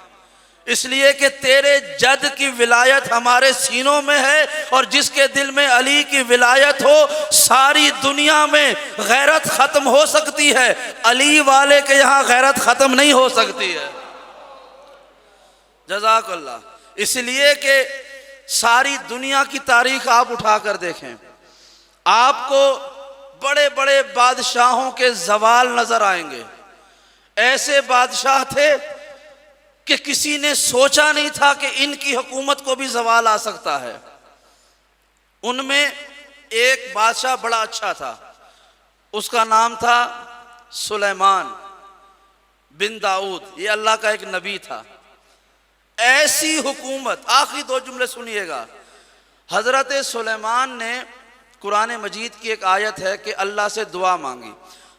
Speaker 1: इसलिए कि तेरे जद की विलायत हमारे सीनों में है, और जिसके दिल में अली की विलायत हो सारी दुनिया में गैरत खत्म हो सकती है, अली वाले के यहाँ गैरत खत्म नहीं हो सकती है। जज़ाकल्लाह। इसलिए कि सारी दुनिया की तारीख आप उठाकर देखें, आपको बड़े बड़े बादशाहों के जवाल नजर आएंगे। ऐसे बादशाह थे कि किसी ने सोचा नहीं था कि इनकी हुकूमत को भी जवाल आ सकता है। उनमें एक बादशाह बड़ा अच्छा था, उसका नाम था सुलेमान बिन दाऊद। ये अल्लाह का एक नबी था। ऐसी हुकूमत, आखिरी दो जुमले सुनिएगा। हजरत सुलेमान ने, कुरान मजीद की एक आयत है कि अल्लाह से दुआ मांगी।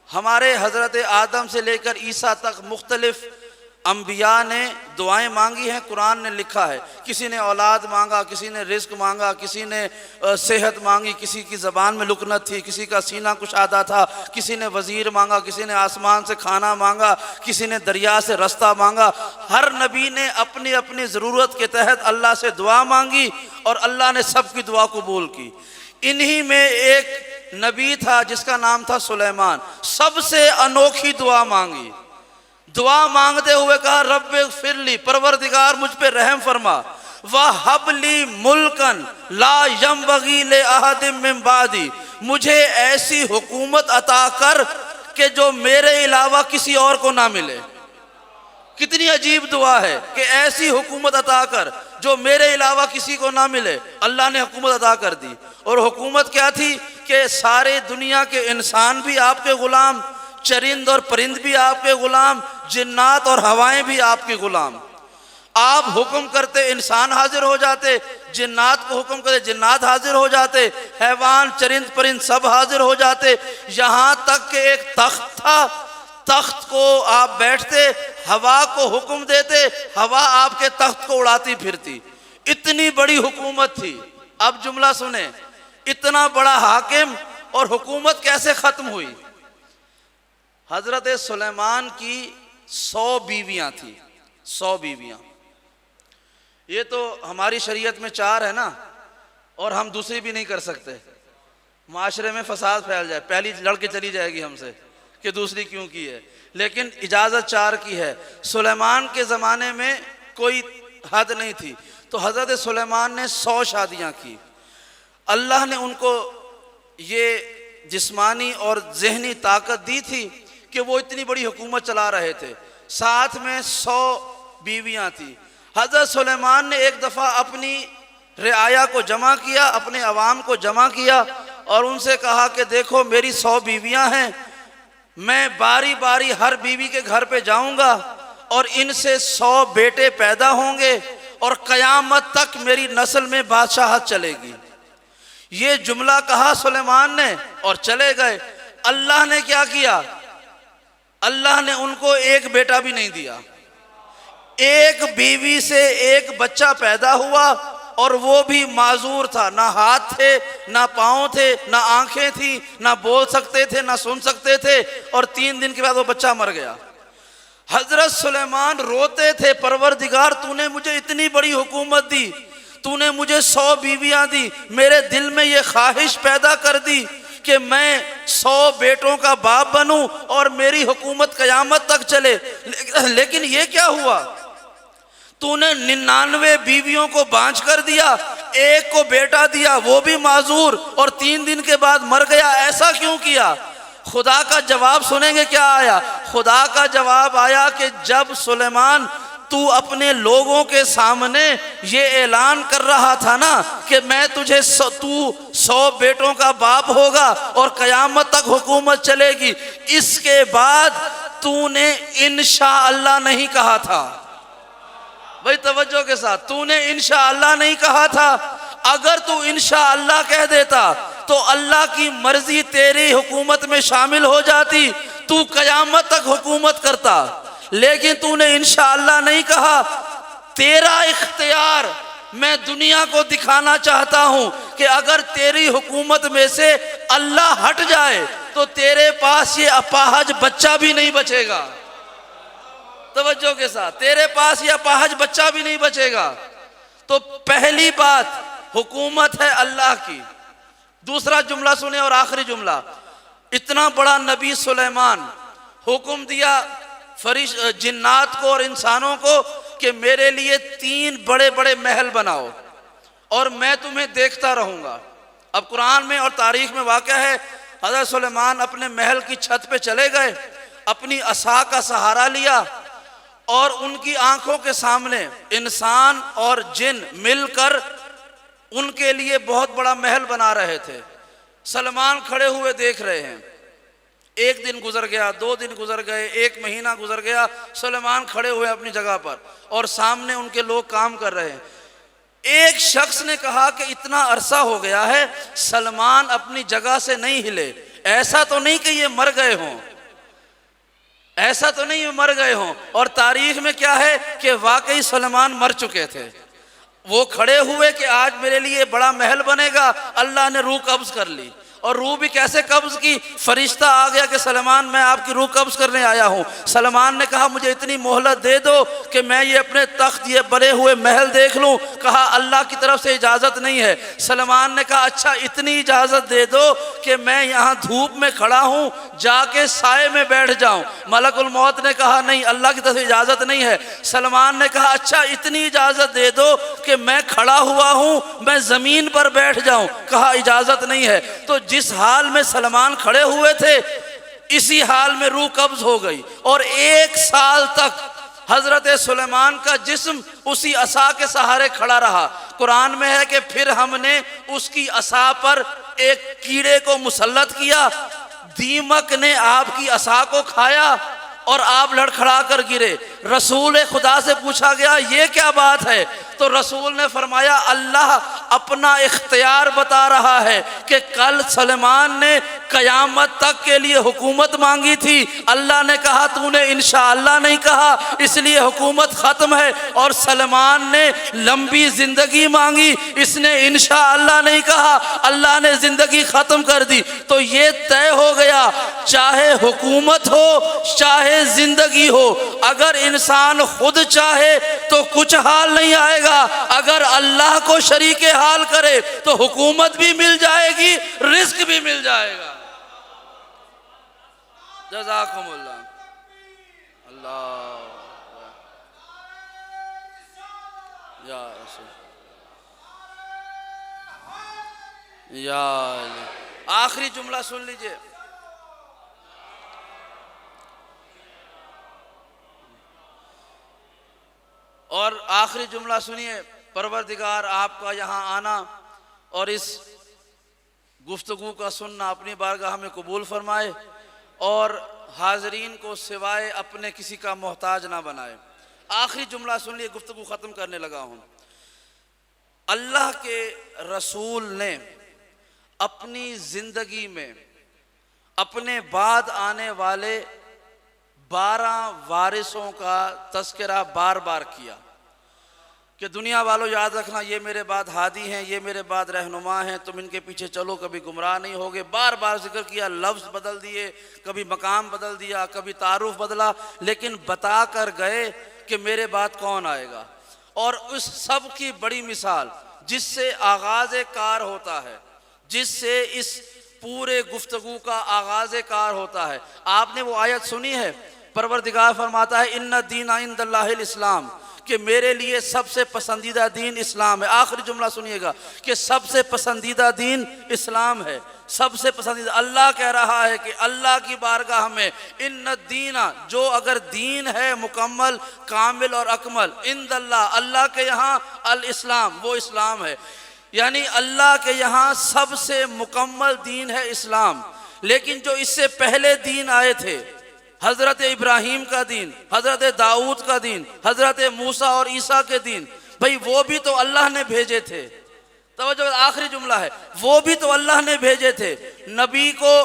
Speaker 1: हमारे हजरत आदम से लेकर ईसा तक मुख्तलिफ अंबिया ने दुआएं मांगी हैं। कुरान ने लिखा है, किसी ने औलाद मांगा, किसी ने रिस्क मांगा, किसी ने सेहत मांगी, किसी की ज़बान में लुकनत थी, किसी का सीना कुशादा था, किसी ने वज़ीर मांगा, किसी ने आसमान से खाना मांगा, किसी ने दरिया से रास्ता मांगा। हर नबी ने अपनी अपनी ज़रूरत के तहत अल्लाह से दुआ मांगी और अल्लाह ने सबकी दुआ कबूल की। इन्हीं में एक नबी था जिसका नाम था सुलेमान। सबसे अनोखी दुआ मांगी। दुआ मांगते हुए कहा, रब्बे फिरली, परवरदिगार मुझ पे रहम फरमा, वहबली मुल्कन ला यंबगी ले अहदिम मिन बादी, मुझे ऐसी हुकूमत अता कर कि जो मेरे अलावा किसी और को ना मिले। कितनी अजीब दुआ है कि ऐसी हुकूमत अता कर जो मेरे अलावा किसी को ना मिले। अल्लाह ने हुकूमत अता कर दी। और हुकूमत क्या थी कि सारे दुनिया के इंसान भी आपके गुलाम, चरिंद और परिंद भी आपके गुलाम, जिन्नात और हवाएं भी आपके गुलाम। आप हुक्म करते इंसान हाजिर हो जाते, जिन्नात को हुक्म करते जिन्नात हाजिर हो जाते, हैवान, चरिंद, परिंद सब हाजिर हो जाते। यहाँ तक कि एक तख्त था, तख्त को आप बैठते, हवा को हुक्म देते, हवा आपके तख्त को उड़ाती फिरती। इतनी बड़ी हुकूमत थी। अब जुमला सुने, इतना बड़ा हाकिम और हुकूमत कैसे खत्म हुई? हजरत सुलेमान की 100 बीवियां थी। 100 बीवियां। ये तो हमारी शरीयत में 4 है ना, और हम दूसरी भी नहीं कर सकते। माशरे में फसाद फैल जाए, पहली लड़के चली जाएगी हमसे कि दूसरी क्यों की है, लेकिन इजाज़त 4 की है। सुलेमान के ज़माने में कोई हद नहीं थी, तो हज़रत सुलेमान ने 100 शादियाँ की। अल्लाह ने उनको ये जिस्मानी और ज़हनी ताकत दी थी कि वो इतनी बड़ी हुकूमत चला रहे थे, साथ में 100 बीवियाँ थी। हज़रत सुलेमान ने एक दफ़ा अपनी रियाया को जमा किया, अपने अवाम को जमा किया और उनसे कहा कि देखो मेरी 100 बीवियाँ हैं, मैं बारी बारी हर बीवी के घर पे जाऊंगा और इनसे 100 बेटे पैदा होंगे और क़यामत तक मेरी नस्ल में बादशाहत चलेगी। ये जुमला कहा सुलेमान ने और चले गए। अल्लाह ने क्या किया? अल्लाह ने उनको एक बेटा भी नहीं दिया। एक बीवी से एक बच्चा पैदा हुआ और वो भी माजूर था, ना हाथ थे ना पाँव थे ना आंखें थी, ना बोल सकते थे ना सुन सकते थे, और 3 दिन के बाद वो बच्चा मर गया। हजरत सुलेमान रोते थे, परवरदिगार तूने मुझे इतनी बड़ी हुकूमत दी, तूने मुझे 100 बीवियां दी, मेरे दिल में ये ख्वाहिश पैदा कर दी कि मैं 100 बेटों का बाप बनूं और मेरी हुकूमत क़यामत तक चले। लेकिन ये क्या हुआ? तूने 99 बीवियों को बांझ कर दिया, एक को बेटा दिया वो भी माजूर और 3 दिन के बाद मर गया, ऐसा क्यों किया? खुदा का जवाब सुनेंगे क्या आया? खुदा का जवाब आया कि जब सुलेमान तू अपने लोगों के सामने ये ऐलान कर रहा था ना कि मैं तुझे तू 100 बेटों का बाप होगा और क़यामत तक हुकूमत चलेगी, इसके बाद तूने इंशाअल्लाह नहीं कहा था। भाई तवज्जो के साथ, तूने इंशाअल्लाह नहीं कहा था। अगर तू इंशाअल्लाह कह देता तो अल्लाह की मर्जी तेरी हुकूमत में शामिल हो जाती, तू क़यामत तक हुकूमत करता। लेकिन तूने इंशाअल्लाह नहीं कहा। तेरा इख्तियार, मैं दुनिया को दिखाना चाहता हूं कि अगर तेरी हुकूमत में से अल्लाह हट जाए तो तेरे पास ये अपाहज बच्चा भी नहीं बचेगा। तवज्जो के साथ, तेरे पास ये अपाहज बच्चा भी नहीं बचेगा। तो पहली बात हुकूमत है अल्लाह की। दूसरा जुमला सुने और आखिरी जुमला, इतना बड़ा नबी सुलेमान, हुक्म दिया जिन्नात को और इंसानों को कि मेरे लिए 3 बड़े बड़े महल बनाओ और मैं तुम्हें देखता रहूंगा। अब कुरान में और तारीख में वाक़या है, हज़रत सुलेमान अपने महल की छत पे चले गए, अपनी असा का सहारा लिया और उनकी आंखों के सामने इंसान और जिन मिलकर उनके लिए बहुत बड़ा महल बना रहे थे। सलमान खड़े हुए देख रहे हैं। 1 दिन गुजर गया, 2 दिन गुजर गए, 1 महीना गुजर गया, सुलेमान खड़े हुए अपनी जगह पर और सामने उनके लोग काम कर रहे हैं। एक शख्स ने कहा कि इतना अरसा हो गया है सलमान अपनी जगह से नहीं हिले, ऐसा तो नहीं कि ये मर गए हों, ऐसा तो नहीं मर गए हों। और तारीख में क्या है कि वाकई सुलेमान मर चुके थे। वो खड़े हुए कि आज मेरे लिए बड़ा महल बनेगा, अल्लाह ने रूह कब्ज कर ली। और रूह भी कैसे कब्ज की? फरिश्ता आ गया कि सलमान मैं आपकी रूह कब्ज करने आया हूँ। सलमान ने कहा मुझे इतनी मोहलत दे दो कि मैं ये अपने तख्त ये बने हुए महल देख लूँ। कहा अल्लाह की तरफ से इजाज़त नहीं है। सलमान ने कहा अच्छा इतनी इजाज़त दे दो कि मैं यहाँ धूप में खड़ा हूँ, जाके साए में बैठ जाऊँ। मलकुल मौत ने कहा नहीं, अल्लाह की तरफ से इजाज़त नहीं है। सलमान ने कहा अच्छा इतनी इजाज़त दे दो कि मैं खड़ा हुआ हूँ, मैं ज़मीन पर बैठ जाऊँ। कहा इजाज़त नहीं है। तो जिस हाल में सलमान खड़े हुए थे इसी हाल में रूह कब्ज हो गई और 1 साल तक हजरत सुलेमान का जिस्म उसी असा के सहारे खड़ा रहा। कुरान में है कि फिर हमने उसकी असा पर एक कीड़े को मुसल्लत किया, दीमक ने आपकी असा को खाया और आप लड़खड़ा कर गिरे। रसूल खुदा से पूछा गया ये क्या बात है? तो रसूल ने फरमाया अल्लाह अपना इख्तियार बता रहा है कि कल सलमान ने क़यामत तक के लिए हुकूमत मांगी थी, अल्लाह ने कहा तूने इंशाअल्लाह नहीं कहा इसलिए हुकूमत ख़त्म है। और सलमान ने लंबी ज़िंदगी मांगी, इसने इंशाअल्लाह नहीं कहा, अल्लाह ने ज़िंदगी ख़त्म कर दी। तो ये तय हो गया चाहे हुकूमत हो चाहे ज़िंदगी हो, अगर इंसान खुद चाहे तो कुछ हाल नहीं आएगा, अगर अल्लाह को शरीके हाल करे तो हुकूमत भी मिल जाएगी, रिस्क भी मिल जाएगा। जज़ाकुमुल्लाह। अल्लाह या रसूल। या अली। आखिरी जुमला सुन लीजिए, और आखिरी जुमला सुनिए, परवरदिगार आपका यहाँ आना और इस गुफ्तगू का सुनना अपनी बारगाह में कबूल फरमाए और हाजरीन को सिवाय अपने किसी का मोहताज ना बनाए। आखिरी जुमला सुन लिए, गुफ्तगू ख़त्म करने लगा हूँ। अल्लाह के रसूल ने अपनी ज़िंदगी में अपने बाद आने वाले 12 वारिसों का तज़किरा बार बार किया कि दुनिया वालों याद रखना, ये मेरे बाद हादी हैं, ये मेरे बाद रहनुमा हैं, तुम इनके पीछे चलो, कभी गुमराह नहीं होगे। बार बार जिक्र किया, लफ्ज़ बदल दिए, कभी मकाम बदल दिया, कभी तारुफ बदला, लेकिन बता कर गए कि मेरे बाद कौन आएगा। और उस सब की बड़ी मिसाल जिससे आगाज़ कार होता है, जिससे इस पूरे गुफ्तगू का आगाज़ कार होता है, आपने वो आयत सुनी है, परवरदिगार फरमाता है इन्ना दीना इंदल्लाहिल इस्लाम, कि मेरे लिए सबसे पसंदीदा दीन इस्लाम है। आखिरी जुमला सुनिएगा कि सबसे पसंदीदा दीन इस्लाम है, सबसे पसंदीदा। अल्लाह कह रहा है कि अल्लाह की बारगाह में इन्ना दीना, जो अगर दीन है मुकम्मल, कामिल और अकमल, इंदल्लाह, अल्लाह के यहाँ, अल इस्लाम, वो इस्लाम है। यानी अल्लाह के यहाँ सबसे मुकम्मल दीन है इस्लाम। लेकिन जो इससे पहले दीन आए थे, हज़रत इब्राहीम का दीन, हज़रत दाऊद का दीन, हज़रत मूसा और ईसा के दीन, भाई वो भी तो अल्लाह ने भेजे थे। तवज्जो, आखिरी जुमला है, वो भी तो अल्लाह ने भेजे थे। नबी को,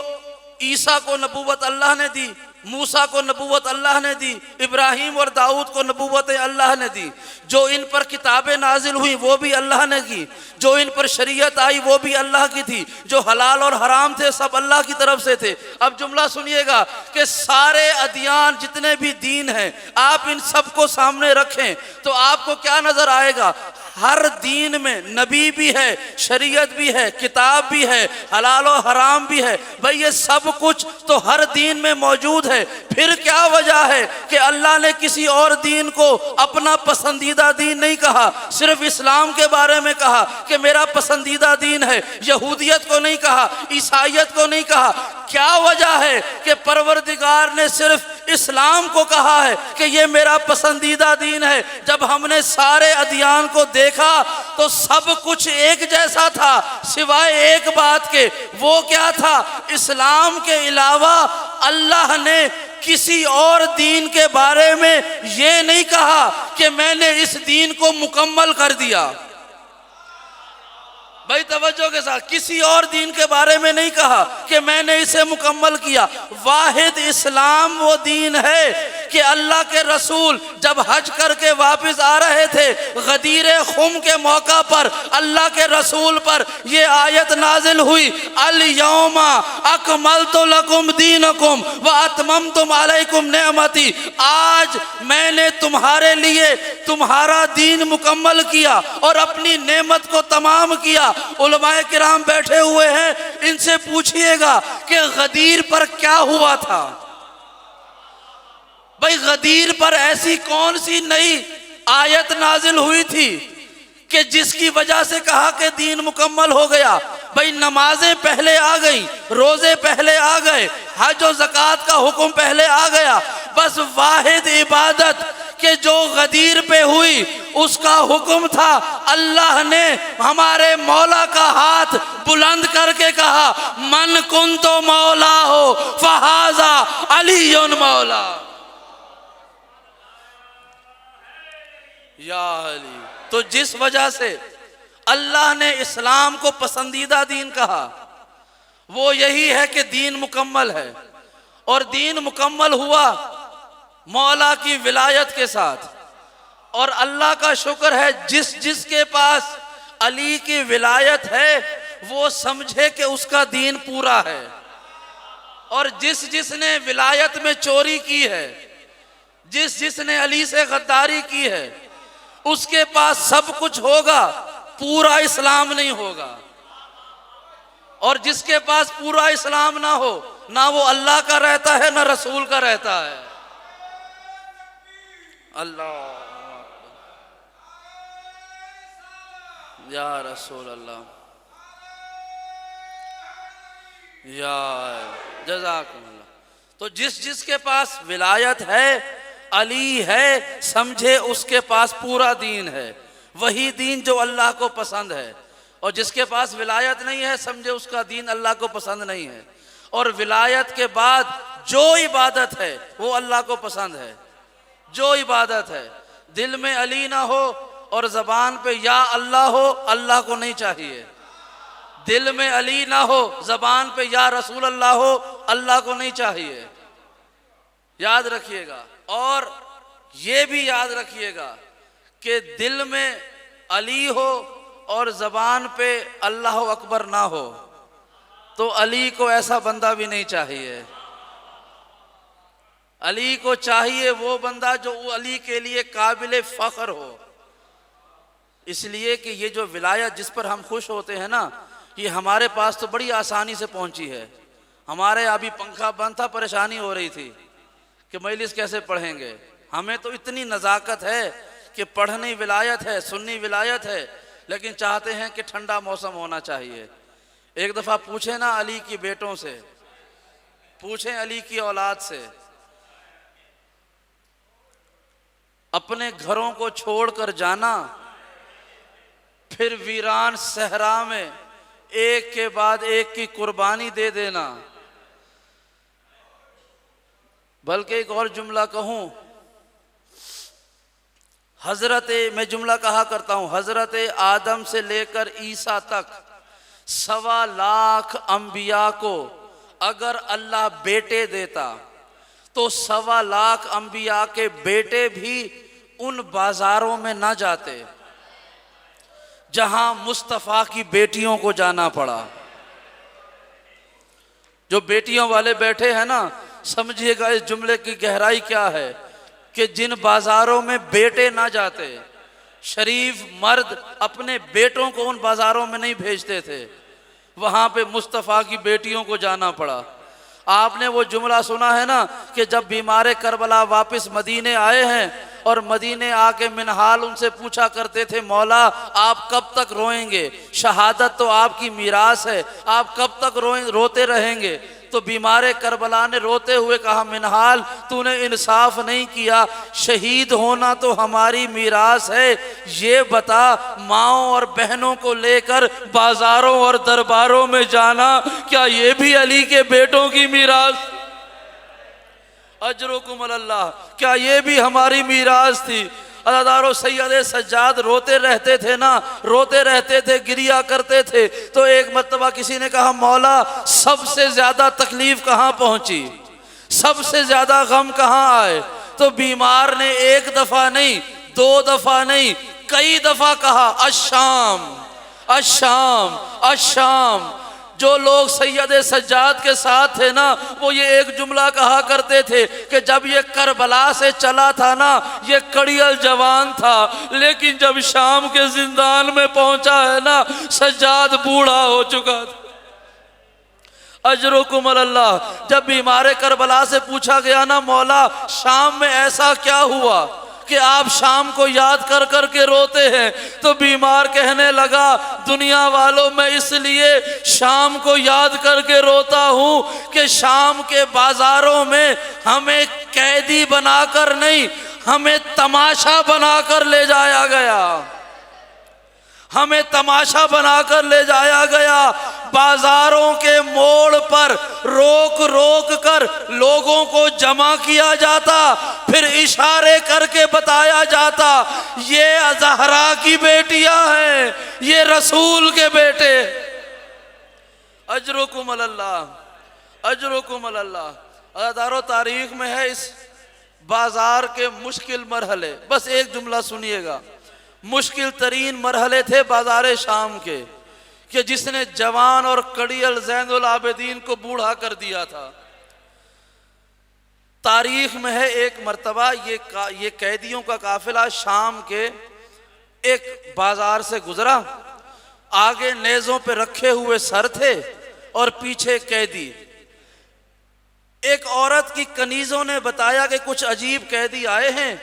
Speaker 1: ईसा को नबूवत अल्लाह ने दी, मूसा को नबूवत अल्लाह ने दी, इब्राहीम और दाऊद को नबूवत अल्लाह ने दी। जो इन पर किताबें नाजिल हुई वो भी अल्लाह ने की, जो इन पर शरीयत आई वो भी अल्लाह की थी, जो हलाल और हराम थे सब अल्लाह की तरफ से थे। अब जुमला सुनिएगा कि सारे अदियान जितने भी दीन हैं, आप इन सबको सामने रखें तो आपको क्या नजर आएगा? हर दीन में नबी भी है, शरीयत भी है, किताब भी है, हलाल और हराम भी है। भाई ये सब कुछ तो हर दीन में मौजूद है। फिर क्या वजह है कि अल्लाह ने किसी और दीन को अपना पसंदीदा दीन नहीं कहा, सिर्फ इस्लाम के बारे में कहा कि मेरा पसंदीदा दीन है, यहूदियत को नहीं कहा, ईसाईयत को नहीं कहा? क्या वजह है कि परवरदिगार ने सिर्फ इस्लाम को कहा है कि ये मेरा पसंदीदा दीन है? जब हमने सारे अदियान को देखा तो सब कुछ एक जैसा था सिवाय एक बात के। वो क्या था? इस्लाम के अलावा अल्लाह ने किसी और दीन के बारे में ये नहीं कहा कि मैंने इस दीन को मुकम्मल कर दिया। भाई तवज्जो के साथ, किसी और दीन के बारे में नहीं कहा कि मैंने इसे मुकम्मल किया। वाहिद इस्लाम वो दीन है कि अल्लाह के रसूल जब हज करके वापस आ रहे थे, गदीर खुम के मौका पर अल्लाह के रसूल पर ये आयत नाजिल हुई, अल यौमा अकमलतु लकुम दीनकुम व अतममतु अलैकुम नेमती। आज मैंने तुम्हारे लिए तुम्हारा दीन मुकम्मल किया और अपनी नेमत को तमाम किया। उलमाए किराम बैठे हुए हैं, इनसे पूछिएगा कि गदीर पर क्या हुआ था। भाई गदीर पर ऐसी कौन सी नई आयत नाजिल हुई थी कि जिसकी वजह से कहा कि दीन मुकम्मल हो गया? भाई नमाजें पहले आ गई, रोजे पहले आ गए, हज और ज़कात का हुक्म पहले आ गया। बस वाहिद इबादत कि जो गदीर पे हुई उसका हुक्म था, अल्लाह ने हमारे मौला का हाथ बुलंद करके कहा, मन कुन तो मौला हो फहाजा अलीयुन मौला। या अली। तो जिस वजह से अल्लाह ने इस्लाम को पसंदीदा दीन कहा वो यही है कि दीन मुकम्मल है, और दीन मुकम्मल हुआ मौला की विलायत के साथ। और अल्लाह का शुक्र है जिस जिसके पास अली की विलायत है वो समझे कि उसका दीन पूरा है, और जिस जिसने विलायत में चोरी की है, जिस जिसने अली से गद्दारी की है, उसके पास सब कुछ होगा, पूरा इस्लाम नहीं होगा। और जिसके पास पूरा इस्लाम ना हो, ना वो अल्लाह का रहता है ना रसूल का रहता है। अल्लाह या रसूल अल्लाह। या जज़ाकुमुल्लाह। तो जिसके पास विलायत है, अली है, समझे उसके पास पूरा दीन है, वही दीन जो अल्लाह को पसंद है। और जिसके पास विलायत नहीं है, समझे उसका दीन अल्लाह को पसंद नहीं है। और विलायत के बाद जो इबादत है वो अल्लाह को पसंद है। जो इबादत है, दिल में अली ना हो और ज़बान पे या अल्लाह हो, अल्लाह को नहीं चाहिए। दिल में अली ना हो, ज़बान पे या रसूल अल्लाह हो, अल्लाह को नहीं चाहिए। याद रखिएगा। और ये भी याद रखिएगा कि दिल में अली हो और ज़बान पे अल्लाह अकबर ना हो, तो अली को ऐसा बंदा भी नहीं चाहिए। अली को चाहिए वो बंदा जो अली के लिए काबिल फ़ख्र हो। इसलिए कि ये जो विलायत जिस पर हम खुश होते हैं ना, ये हमारे पास तो बड़ी आसानी से पहुंची है। हमारे अभी पंखा बंद था, परेशानी हो रही थी कि मजलिस कैसे पढ़ेंगे। हमें तो इतनी नज़ाकत है कि पढ़नी विलायत है, सुन्नी विलायत है, लेकिन चाहते हैं कि ठंडा मौसम होना चाहिए। एक दफ़ा पूछें ना अली की बेटों से, पूछें अली की औलाद से, अपने घरों को छोड़कर जाना, फिर वीरान सहरा में एक के बाद एक की कुर्बानी दे देना। बल्कि एक और जुमला कहूं, मैं जुमला कहा करता हूं, हजरत आदम से लेकर ईसा तक 1.25 लाख अंबिया को अगर अल्लाह बेटे देता तो 1.25 लाख अंबिया के बेटे भी उन बाजारों में ना जाते जहां मुस्तफ़ा की बेटियों को जाना पड़ा। जो बेटियों वाले बैठे हैं ना, समझिएगा इस जुमले की गहराई क्या है कि जिन बाजारों में बेटे ना जाते, शरीफ मर्द अपने बेटों को उन बाजारों में नहीं भेजते थे, वहां पे मुस्तफ़ा की बेटियों को जाना पड़ा। आपने वो जुमला सुना है ना कि जब बीमारे करबला वापस मदीने आए हैं और मदीने आके मिनहाल उनसे पूछा करते थे, मौला आप कब तक रोएंगे, शहादत तो आपकी मीरास है, आप कब तक रोते रहेंगे। तो बीमारे करबला ने रोते हुए कहा, मिनहाल तूने इंसाफ नहीं किया, शहीद होना तो हमारी मीरास है, ये बता माओं और बहनों को लेकर बाजारों और दरबारों में जाना क्या ये भी अली के बेटों की मीरास? अजरुकुम अल्लाह, क्या ये भी हमारी मीरास थी? अदादारो सैयद सज्जाद रोते रहते थे ना, रोते रहते थे, गिरिया करते थे। तो एक मर्तबा किसी ने कहा, मौला सबसे ज्यादा तकलीफ कहाँ पहुंची, सबसे ज्यादा गम कहाँ आए? तो बीमार ने एक दफा नहीं, 2 दफा नहीं, कई दफा कहा, अशाम अशाम अशाम। जो लोग सैयद सज्जाद के साथ थे ना, वो ये एक जुमला कहा करते थे कि जब ये करबला से चला था ना, ये कड़ियल जवान था, लेकिन जब शाम के जिंदान में पहुंचा है ना, सज्जाद बूढ़ा हो चुका था। अजरुकुम अल्लाह। जब बीमारे करबला से पूछा गया ना, मौला शाम में ऐसा क्या हुआ कि आप शाम को याद कर कर के रोते हैं, तो बीमार कहने लगा, दुनिया वालों मैं इसलिए शाम को याद करके रोता हूं कि शाम के बाजारों में हमें कैदी बनाकर नहीं, हमें तमाशा बनाकर ले जाया गया, हमें तमाशा बनाकर ले जाया गया। बाजारों के मोड़ पर रोक रोक कर लोगों को जमा किया जाता, फिर इशारे करके बताया जाता, ये ज़हरा की बेटियां हैं, ये रसूल के बेटे। अजरुकुम अल्लाह, अजरुकुम अल्लाह। अदारो तारीख में है इस बाजार के मुश्किल मरहले। बस एक जुमला सुनिएगा, मुश्किल तरीन मरहले थे बाजार शाम के कि जिसने जवान और कड़ियल ज़ैनुल आबिदीन को बूढ़ा कर दिया था। तारीख में है एक मर्तबा ये कैदियों का काफिला शाम के एक बाजार से गुजरा, आगे नेज़ों पे रखे हुए सर थे और पीछे कैदी। एक औरत की कनीज़ों ने बताया कि कुछ अजीब कैदी आए हैं,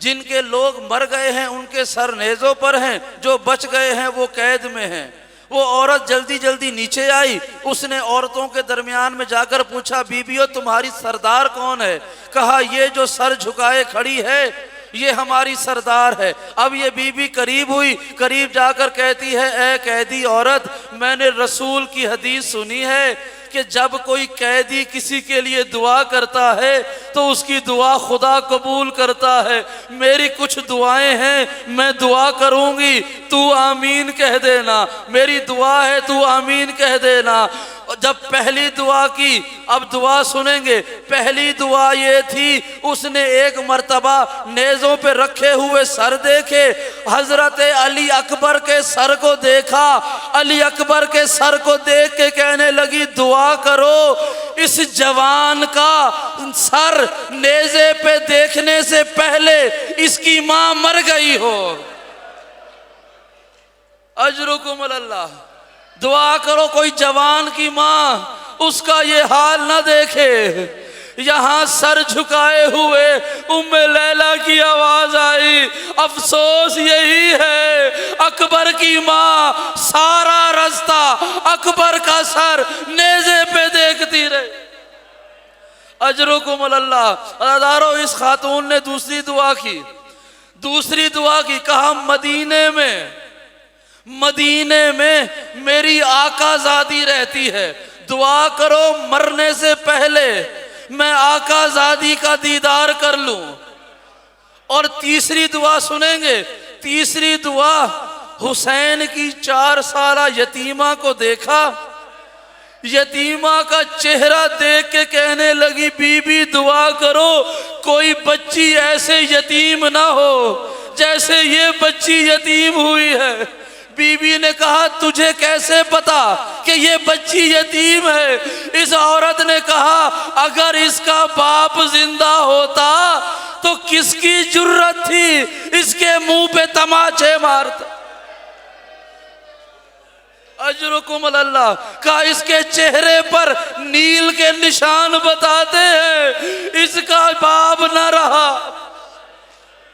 Speaker 1: जिनके लोग मर गए हैं उनके सर नेज़ों पर हैं, जो बच गए हैं वो कैद में हैं। वो औरत जल्दी जल्दी नीचे आई। उसने औरतों के दरमियान में जाकर पूछा, बीबियों तुम्हारी सरदार कौन है? कहा, ये जो सर झुकाए खड़ी है ये हमारी सरदार है। अब ये बीबी करीब हुई, करीब जाकर कहती है, ए कैदी औरत, मैंने रसूल की हदीस सुनी है कि जब कोई कैदी किसी के लिए दुआ करता है तो उसकी दुआ खुदा कबूल करता है। मेरी कुछ दुआएं हैं, मैं दुआ करूंगी, तू आमीन कह देना। मेरी दुआ है, तू आमीन कह देना। जब पहली दुआ की, अब दुआ सुनेंगे। पहली दुआ ये थी, उसने एक मर्तबा नेज़ों पे रखे हुए सर देखे, हजरत अली अकबर के सर को देखा। अली अकबर के सर को देख के कहने लगी, दुआ करो इस जवान का सर नेज़े पे देखने से पहले इसकी मां मर गई हो। अजरुकुम अल्लाह। दुआ करो कोई जवान की मां उसका ये हाल ना देखे। यहां सर झुकाए हुए उम्मे लैला की आवाज आई, अफसोस यही है अकबर की मां सारा रास्ता अकबर का सर नेज़े पे देखती रही। अजरुकुम अल्लाह। अदारो, इस खातून ने दूसरी दुआ की। दूसरी दुआ की, कहा, मदीने में मेरी आकाज़ादी रहती है, दुआ करो मरने से पहले मैं आकाज़ादी का दीदार कर लूं। और तीसरी दुआ सुनेंगे। तीसरी दुआ, हुसैन की 4 साला यतीमा को देखा। यतीमा का चेहरा देख के कहने लगी, बीबी दुआ करो कोई बच्ची ऐसे यतीम ना हो जैसे ये बच्ची यतीम हुई है। बीबी ने कहा, तुझे कैसे पता कि ये बच्ची यतीम है? इस औरत ने कहा, अगर इसका बाप जिंदा होता तो किसकी जुर्रत थी इसके मुंह पे तमाचे मारता। अजरुकुम अल्लाह। का इसके चेहरे पर नील के निशान बताते हैं इसका बाप न रहा।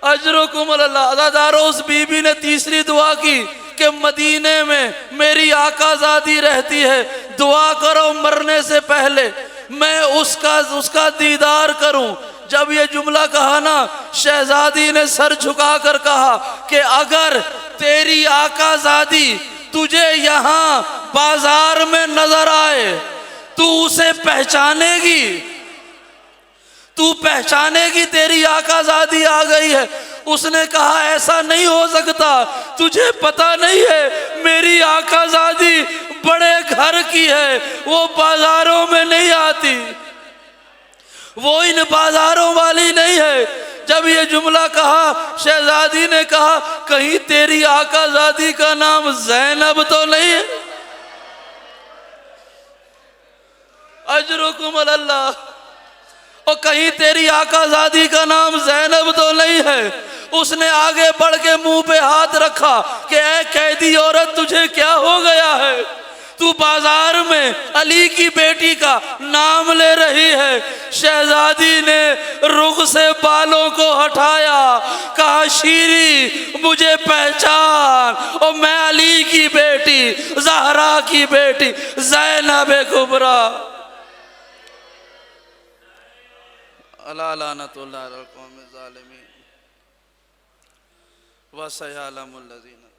Speaker 1: अजरुकुम अल्लाह। अदादारो, उस बीबी ने तीसरी दुआ की कि मदीने में मेरी आकाज़ादी रहती है, दुआ करो मरने से पहले मैं उसका दीदार करूं। जब ये जुमला कहा ना, शहजादी ने सर झुकाकर कहा कि अगर तेरी आकाज़ादी तुझे यहाँ बाजार में नजर आए तू उसे पहचानेगी, तू पहचानेगी तेरी आकाज़ादी आ गई है। उसने कहा, ऐसा नहीं हो सकता, तुझे पता नहीं है मेरी आकाज़ादी बड़े घर की है, वो बाजारों में नहीं आती, वो इन बाजारों वाली नहीं है। जब ये जुमला कहा, शहजादी ने कहा, कहीं तेरी आकाज़ादी का नाम ज़ैनब तो नहीं है? अजरुकुम अल्लाह। और कहीं तेरी आकाज़ादी का नाम ज़ैनब तो नहीं है? उसने आगे बढ़ के मुंह पे हाथ रखा कि ऐ कैदी औरत, तुझे क्या हो गया है? तू बाजार में अली की बेटी का नाम ले रही है। शहजादी ने रुख से बालों को हटाया, कहा, शीरी मुझे पहचान, और मैं अली की बेटी, ज़हरा की बेटी ज़ैनब कुबरा। अला लानतुल्लाह अलल कौमिज़ ज़ालिमीन व सयअलमुल लज़ीना